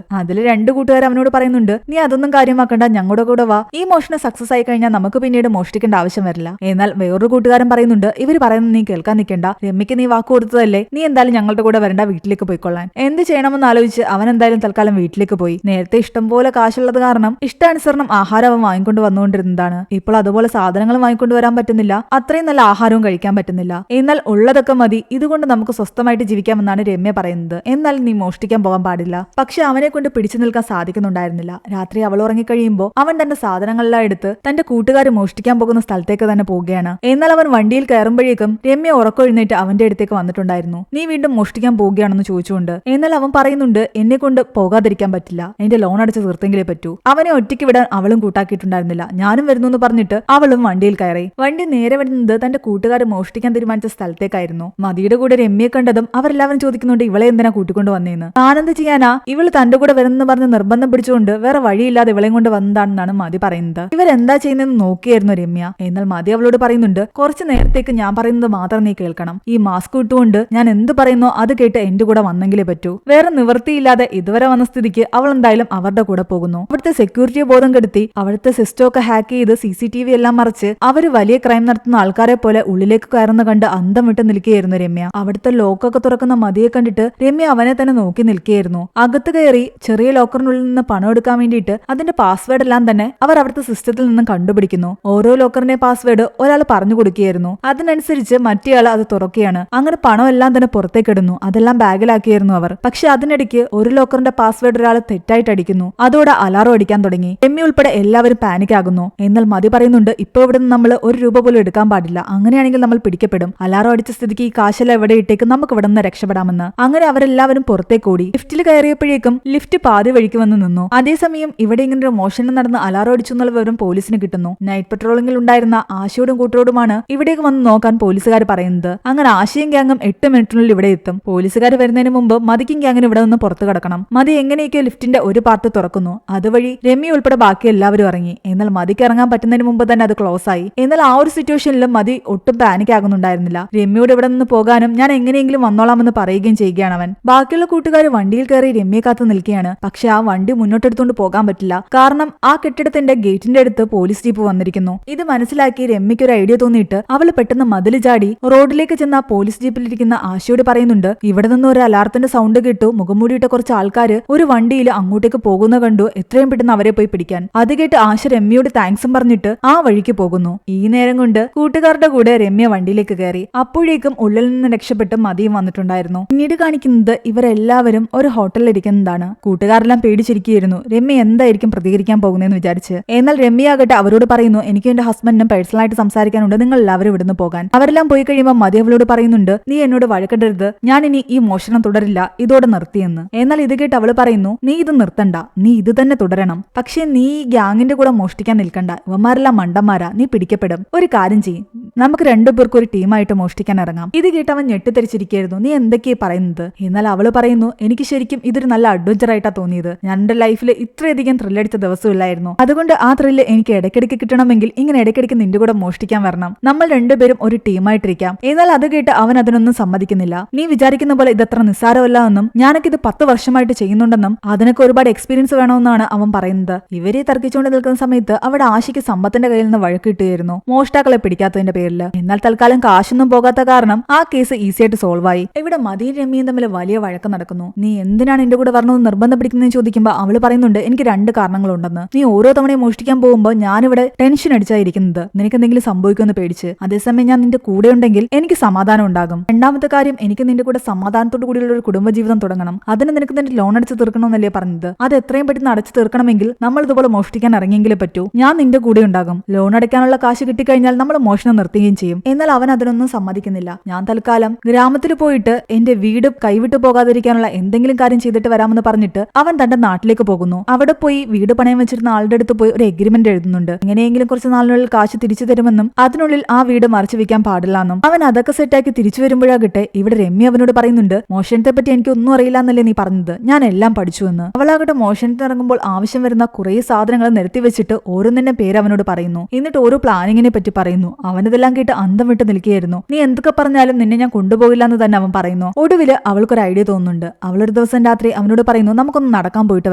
അതിൽ രണ്ടു കൂട്ടുകാർ അവനോട് പറയുന്നുണ്ട്, നീ അതൊന്നും കാര്യമാക്കണ്ട, ഞങ്ങളുടെ കൂടെ വാ. ഈ മോഷണം സക്സസ് ആയി കഴിഞ്ഞാൽ നമുക്ക് പിന്നീട് മോഷ്ടിക്കേണ്ട ആവശ്യം വരില്ല. എന്നാൽ വേറൊരു കൂട്ടുകാരൻ പറയുന്നുണ്ട്, ഇവർ പറയുന്നത് നീ കേൾക്കാൻ നിൽക്കണ്ട. രമ്യക്ക് നീ വാക്ക് കൊടുത്തതല്ലേ, നീ എന്തായാലും ഞങ്ങളുടെ കൂടെ വരണ്ട, വീട്ടിലേക്ക് പോയിക്കൊള്ളാൻ. എന്ത് ചെയ്യണമെന്ന് ആലോചിച്ച് അവൻ എന്തായാലും തൽക്കാലം വീട്ടിലേക്ക് പോയി. നേരത്തെ ഇഷ്ടംപോലെ കാശുള്ളത് കാരണം ഇഷ്ടാനുസരണം ആഹാരം അവൻ വാങ്ങിക്കൊണ്ട് വന്നുകൊണ്ടിരുന്നതാണ്. ഇപ്പോൾ അതുപോലെ സാധനങ്ങളും വാങ്ങിക്കൊണ്ട് വരാൻ പറ്റുന്നില്ല, അത്രയും നല്ല ആഹാരവും കഴിക്കാൻ പറ്റുന്നില്ല. എന്നാൽ ഉള്ളതൊക്കെ മതി, ഇതുകൊണ്ട് നമുക്ക് സ്വസ്ഥമായിട്ട് ജീവിക്കാമെന്നാണ് രമ്യ പറയുന്നത്. എന്നാൽ നീ മോഷ്ടിക്കാൻ പോകാൻ പാടില്ല. പക്ഷെ അവനെ കൊണ്ട് പിടിച്ചു നിൽക്കാൻ സാധിക്കുന്നുണ്ടായിരുന്നില്ല. രാത്രി അവൾ ഉറങ്ങിക്കഴിയുമ്പോൾ അവൻ തന്റെ സാധനങ്ങളെല്ലാം എടുത്ത് തന്റെ കൂട്ടുകാർ മോഷ്ടിക്കാൻ പോകുന്ന സ്ഥലത്തേക്ക് തന്നെ പോവുകയാണ്. എന്നാൽ അവൻ വണ്ടിയിൽ കയറുമ്പോഴേക്കും രമ്യ ഉറക്കൊഴുന്നേറ്റ് അവന്റെ അടുത്തേക്ക് വന്നിട്ടുണ്ടായിരുന്നു. നീ വീണ്ടും മോഷ്ടിക്കാൻ പോവുകയാണെന്ന് ചോദിച്ചുകൊണ്ട്. എന്നാൽ അവൻ പറയുന്നുണ്ട്, എന്നെ കൊണ്ട് പോകാതിരിക്കാൻ പറ്റില്ല, എന്റെ ലോൺ അടച്ച് തീർത്തെങ്കിലേ പറ്റൂ. അവനെ ഒറ്റയ്ക്ക് വിടാൻ അവളും കൂട്ടാക്കിയിട്ടുണ്ടായിരുന്നില്ല. ഞാനും വരുന്നു എന്ന് പറഞ്ഞിട്ട് അവളും വണ്ടിയിൽ കയറി. വണ്ടി നേരെ വരുന്നത് തന്റെ കൂട്ടുകാർ മോഷ്ടിക്കാൻ തീരുമാനിച്ച സ്ഥലത്തേക്കായിരുന്നു. മതിയുടെ കൂടെ രമ്യയെ കണ്ടതും അവരെല്ലാവരും ചോദിക്കുന്നുണ്ട്, ഇവളെ എന്തിനാ കൂട്ടിക്കൊണ്ട് വന്നേന്ന്. ആനന്ദ് ചെയ്യാനാ ഇവള് തന്റെ കൂടെ വരുന്നെന്ന് പറഞ്ഞ് നിർബന്ധം പിടിച്ചുകൊണ്ട് വേറെ വഴിയില്ലാതെ ഇവളെയും കൊണ്ട് വന്നതാണെന്നാണ് മതി പറയുന്നത്. ഇവരെന്താ ചെയ്യുന്നതെന്ന് നോക്കിയായിരുന്നു രമ്യ. എന്നാൽ മതി അവളോട് പറയുന്നുണ്ട്, കുറച്ചു നേരത്തേക്ക് ഞാൻ പറയുന്നത് മാത്രം നീ കേൾക്കണം. ഈ മാസ്ക് ഇട്ടുകൊണ്ട് ഞാൻ എന്ത് പറയുന്നോ അത് കേട്ട് എന്റെ കൂടെ വന്നെങ്കിലേ പറ്റൂ. വേറെ നിവൃത്തിയില്ലാതെ ഇതുവരെ വന്ന സ്ഥിതിക്ക് അവൾ എന്തായാലും അവരുടെ കൂടെ പോകുന്നു. അവിടുത്തെ സെക്യൂരിറ്റിയെ ബോധം കെടുത്തി അവിടുത്തെ സിസ്റ്റം ഒക്കെ ഹാക്ക് ചെയ്ത് CCTV എല്ലാം മറിച്ച് അവര് വലിയ ക്രൈം നടത്തുന്ന ആൾക്കാരെ പോലെ ഉള്ളിലേക്ക് കയറുന്ന കണ്ട് അന്തം വിട്ട് നിൽക്കുകയായിരുന്നു രമ്യ. അവിടുത്തെ ലോക്കൊക്കെ തുറക്കുന്ന മതിയെ കണ്ടിട്ട് രമ്യ അവനെ തന്നെ നോക്കി നിൽക്കുകയായിരുന്നു. അകത്ത് കയറി ചെറിയ ലോക്കറിനുള്ളിൽ നിന്ന് പണം എടുക്കാൻ വേണ്ടിയിട്ട് അതിന്റെ പാസ്വേഡ് എല്ലാം തന്നെ അവർ അവിടുത്തെ സിസ്റ്റത്തിൽ നിന്നും കണ്ടുപിടിക്കുന്നു. ഓരോ ലോക്കറിന്റെ പാസ്വേഡ് ഒരാൾ പറഞ്ഞു കൊടുക്കുകയായിരുന്നു. അതിനനുസരിച്ച് മറ്റേയാൾ അത് തുറക്കുകയാണ്. അങ്ങനെ പണം എല്ലാം തന്നെ പുറത്തേക്ക് ഇടുന്നു. അതെല്ലാം ബാഗിലാക്കിയായിരുന്നു അവർ. പക്ഷെ അതിനിടയ്ക്ക് ഒരു ലോക്കറിന്റെ പാസ്വേഡ് ഒരാൾ തെറ്റായിട്ട് അടിക്കുന്നു. അതോടെ അലാറം അടിക്കാൻ തുടങ്ങി. രമ്യ ഉൾപ്പെടെ എല്ലാവരും പാനിക് ആകുന്നു. എന്നാൽ മതി പറയുന്നുണ്ട്, ഇപ്പൊ ഇവിടെ നിന്ന് നമ്മൾ ഒരു രൂപ പോലും എടുക്കാൻ പാടില്ല, അങ്ങനെയാണെങ്കിൽ നമ്മൾ പിടിക്കപ്പെടും. അലാറം അടിച്ച സ്ഥിതിക്ക് ഈ കാശെല്ലാം എവിടെ ഇട്ടേക്ക്, നമുക്ക് ഇവിടെ നിന്ന് രക്ഷപ്പെടാമെന്ന്. അങ്ങനെ അവരെല്ലാവരും പുറത്തേക്ക് ഓടി. ലിഫ്റ്റിൽ കയറിയപ്പോഴേക്കും ലിഫ്റ്റ് പാതി വഴിക്ക് വന്ന് നിന്നു. അതേസമയം ഇവിടെ ഇങ്ങനെ ഒരു മോഷണം നടന്ന് അലാറം അടിച്ചു എന്നുള്ള വിവരം പോലീസിന് കിട്ടുന്നു. നൈറ്റ് പെട്രോളിംഗിൽ ഉണ്ടായിരുന്ന ആശയോടും കൂട്ടരോടുമാണ് ഇവിടേക്ക് വന്ന് നോക്കാൻ പോലീസുകാർ പറയുന്നത്. അങ്ങനെ ആശയും ഗ്യാങ്ങും 8 മിനിറ്റിനുള്ളിൽ ഇവിടെ എത്തും. പോലീസുകാർ വരുന്നതിന് മുമ്പ് മതിക്കും ഗ്യാങ്ങിന് ഇവിടെ നിന്ന് പുറത്തു കടക്കണം. മതി എങ്ങനെയൊക്കെയോ ലിഫ്റ്റിന്റെ ഒരു പാർട്ട് തുറക്കുന്നു. അതുവഴി രമ്യ ഉൾപ്പെടെ ബാക്കി എല്ലാവരും ഇറങ്ങി. എന്നാൽ മതിക്ക് ഇറങ്ങാൻ പറ്റുന്നതിന് മുമ്പ് തന്നെ അത് ക്ലോസ് ആയി. എന്നാൽ ആ ഒരു സിറ്റുവേഷനിലും മതി ഒട്ടും പാനിക് ആകുന്നുണ്ടായിരുന്നില്ല. രമ്യയോട് ഇവിടെ നിന്ന് പോകാനും ഞാൻ എങ്ങനെയെങ്കിലും വന്നോളാമെന്ന് പറയുകയും ചെയ്യുകയാണ് അവൻ. ബാക്കിയുള്ള കൂട്ടുകാർ വണ്ടിയിൽ കയറി രമ്യയെ കാത്തു നിൽക്കുകയാണ്. പക്ഷെ ആ വണ്ടി മുന്നോട്ടെടുത്തുകൊണ്ട് പോകാൻ പറ്റില്ല. കാരണം ആ കെട്ടിടത്തിന്റെ ഗേറ്റിന്റെ അടുത്ത് പോലീസ് ജീപ്പ് വന്നിരിക്കുന്നു. ഇത് മനസ്സിലാക്കി രമ്യയ്ക്ക് ഒരു ഐഡിയ തോന്നിയിട്ട് അവൾ പെട്ടെന്ന് മതിൽ ചാടി റോഡിലേക്ക് ചെന്ന പോലീസ് ജീപ്പിലിരിക്കുന്ന ആശയോട് പറയുന്നുണ്ട്, ഇവിടെ നിന്ന് ഒരു അലാറത്തിന്റെ സൗണ്ട് കേട്ടു, മുഖംമൂടിയിട്ട കുറച്ച് ആൾക്കാര് ഒരു വണ്ടിയിൽ അങ്ങോട്ടേക്ക് പോകുന്ന കണ്ടു, എത്രയും പെട്ടെന്ന് അവരെ പോയി പിടിക്കാൻ. അത് കേട്ട് ആശ രമ്യയോട് താങ്ക്സും പറഞ്ഞിട്ട് ആ വഴിക്ക് പോകുന്നു. ഈ നേരം കൊണ്ട് കൂട്ടുകാരുടെ കൂടെ രമ്യ വണ്ടിയിലേക്ക് കയറി. അപ്പോഴേക്കും ഉള്ളിൽ നിന്ന് രക്ഷപ്പെട്ട് മതിയും വന്നിട്ടുണ്ടായിരുന്നു. പിന്നീട് കാണിക്കുന്നത് ഇവരെല്ലാവരും ഒരു ഹോട്ടലിൽ ഇരിക്കുന്നതാണ്. കൂട്ടുകാരെല്ലാം പേടിച്ചിരിക്കുകയായിരുന്നു, രമ്യ എന്തായിരിക്കും പ്രതികരിക്കാൻ പോകുന്നതെന്ന് വിചാരിച്ച്. എന്നാൽ രമ്യയാകട്ടെ അവരോട് പറയുന്നു, എനിക്ക് എന്റെ ഹസ്ബൻഡിനും പേഴ്സണലായിട്ട് സംസാരിക്കാനുണ്ട്, നിങ്ങൾ എല്ലാവരും ഇവിടുന്ന് പോകാൻ. അവരെല്ലാം പോയി കഴിയുമ്പോൾ മതി അവളോട് പറയുന്നുണ്ട്, നീ എന്നോട് വഴക്കിടരുത്, ഞാൻ ഇനി ഈ മോഷണം തുടരില്ല, ഇതോടെ നിർത്തിയെന്ന്. എന്നാൽ ഇത് കേട്ട് അവള് പറയുന്നു, നീ ഇത് നിർത്തണ്ട, നീ ഇത് തന്നെ തുടരണം. പക്ഷെ നീ ഈ ഗ്യാങ്ങിന്റെ കൂടെ മോഷ്ടിക്കാൻ നിൽക്കണ്ട, ഇവന്മാരെല്ലാം മണ്ടന്മാരാ, നീ പിടിക്കപ്പെടും. ഒരു കാര്യം ചെയ്യും, നമുക്ക് രണ്ടുപേർക്കും ഒരു ടീമായിട്ട് മോഷ്ടിക്കാൻ ഇറങ്ങാം. ഇത് കേട്ട് അവൻ ഞെട്ടിത്തെറിച്ചിരിക്കുകയായിരുന്നു, നീ എന്തൊക്കെയാ പറയുന്നത്? എന്നാൽ അവള് പറയുന്നു, എനിക്ക് ശരിക്കും ഇതൊരു നല്ല അഡ്വഞ്ചർ ആയിട്ടാ തോന്നിയത്. ഞാൻ എന്റെ ലൈഫിൽ ഇത്രയധികം ത്രില്ലടിച്ച ദിവസമില്ലായിരുന്നു. അതുകൊണ്ട് ആ ത്രില്ല് എനിക്ക് ഇടയ്ക്കിടയ്ക്ക് കിട്ടണമെങ്കിൽ ഇങ്ങനെ ഇടയ്ക്കിടയ്ക്ക് നിന്റെ കൂടെ മോഷ്ടിക്കാൻ വരണം. നമ്മൾ രണ്ടുപേരും ഒരു ടീമായിട്ടിരിക്കാം. എന്നാൽ അത് കേട്ട് അവൻ അതിനൊന്നും സമ്മതിക്കുന്നില്ല. നീ വിചാരിക്കുന്ന പോലെ ഇതത്ര നിസ്സാരമല്ല എന്നും ഞാനൊക്കെ ഇത് 10 വർഷമായിട്ട് ചെയ്യുന്നുണ്ടെന്നും അതിനൊക്കെ ഒരുപാട് എക്സ്പീരിയൻസ് വേണമെന്നാണ് അവൻ പറയുന്നത്. ഇവരെ തർക്കിച്ചുകൊണ്ട് നിൽക്കുന്ന സമയത്ത് അവിടെ ആശയ്ക്ക് സമ്പത്തിന്റെ കയ്യിൽ നിന്ന് വഴക്ക് കിട്ടുകയായിരുന്നു, മോഷ്ടാക്കളെ പിടിക്കാത്തതിന്റെ പേരിൽ. എന്നാൽ തൽക്കാലം കാശൊന്നും പോകാത്ത കാരണം ആ കേസ് ഈസിയായിട്ട് സോൾവ് ആയി. ഇവിടെ മതിയും രമ്യയും തമ്മിൽ വലിയ വഴക്ക് നടക്കുന്നു. നീ എന്തിനാണ് എന്റെ കൂടെ വരണമെന്ന് നിർബന്ധം പിടിക്കുന്നതെന്ന് ചോദിക്കുമ്പോൾ അവള് പറയുന്നുണ്ട്, എനിക്ക് 2 കാരണങ്ങളുണ്ടെന്ന്. നീ ഓരോ തവണയും മോഷ്ടിക്കാൻ പോകുമ്പോൾ ഞാനിവിടെ ടെൻഷൻ അടിച്ചായിരിക്കുന്നത്, നിനക്ക് എന്തെങ്കിലും സംഭവിക്കുമെന്ന് പേടിച്ച്. അതേസമയം ഞാൻ നിന്റെ കൂടെ ഉണ്ടെങ്കിൽ എനിക്ക് സമാധാനം ഉണ്ടാകും. രണ്ടാമത്തെ കാര്യം, എനിക്ക് നിന്റെ കൂടെ സമാധാനത്തോടു കൂടിയുള്ള ഒരു കുടുംബജീവിതം തുടങ്ങണം. അതിന് നിനക്ക് നിന്റെ ലോൺ അടച്ച് തീർക്കണമെന്നല്ലേ പറഞ്ഞത്? അത് എത്രയും പെട്ടെന്ന് അടച്ചു തീർക്കണമെങ്കിൽ നമ്മൾ ഇതുപോലെ മോഷ്ടിക്കാൻ ഇറങ്ങിയെങ്കിലേ പറ്റൂ. ഞാൻ നിന്റെ കൂടെ ഉണ്ടാകും. ലോൺ അടയ്ക്കാനുള്ള കാശ് കിട്ടിക്കഴിഞ്ഞാൽ നമ്മൾ മോഷണം നിർത്തുകയും ചെയ്യും. എന്നാൽ അവൻ അതിനൊന്നും സമ്മതിക്കുന്നില്ല. ഞാൻ തൽക്കാലം ഗ്രാമത്തിൽ പോയിട്ട് എന്റെ വീട് കൈവിട്ടു പോകാതിരിക്കാനുള്ള എന്തെങ്കിലും കാര്യം ചെയ്തിട്ട് വരാമെന്ന് പറഞ്ഞിട്ട് അവൻ തന്റെ നാട്ടിലേക്ക് പോകുന്നു. അവിടെ പോയി വീട് പണയം വെച്ചിരുന്ന ആളുടെ അടുത്ത് പോയി ഒരു എഗ്രിമെന്റ് എഴുതുന്നുണ്ട്. എങ്ങനെയെങ്കിലും കുറച്ച് നാളിനുള്ളിൽ കാശ് തിരിച്ചു തരുമെന്നും അതിനുള്ളിൽ ആ വീട് മറച്ചു വെക്കാൻ പാടില്ല എന്നും. അവൻ അതൊക്കെ സെറ്റാക്കി തിരിച്ചു വരുമ്പോഴാകട്ടെ ഇവിടെ രമ്യ അവനോട് പറയുന്നുണ്ട്, മോഷണത്തെ പറ്റി എനിക്ക് ഒന്നും അറിയില്ല എന്നല്ലേ നീ പറഞ്ഞത്, ഞാൻ എല്ലാം പഠിച്ചു എന്ന്. അവളാകട്ടെ മോഷണത്തിന് ഇറങ്ങുമ്പോൾ ആവശ്യം വരുന്ന കുറെ സാധനങ്ങൾ നിരത്തി വെച്ചിട്ട് ഓരോന്നിന്റെ പേര് അവനോട് പറയുന്നു. എന്നിട്ട് ഓരോ പ്ലാനിങ്ങിനെ പറ്റി പറയുന്നു. അവനതെല്ലാം കേട്ട് അന്തം വിട്ട് നിൽക്കുകയായിരുന്നു. നീ എന്തൊക്കെ പറഞ്ഞാലും നിന്നെ ഞാൻ കൊണ്ടുപോകില്ല എന്ന് തന്നെ അവൻ പറയുന്നു. ഒടുവില് അവൾക്കൊരു ഐഡിയ തോന്നുന്നുണ്ട്. അവളൊരു ദിവസം രാത്രി അവനോട് പറയുന്നു നമുക്കൊന്ന് നടക്കാൻ പോയിട്ട്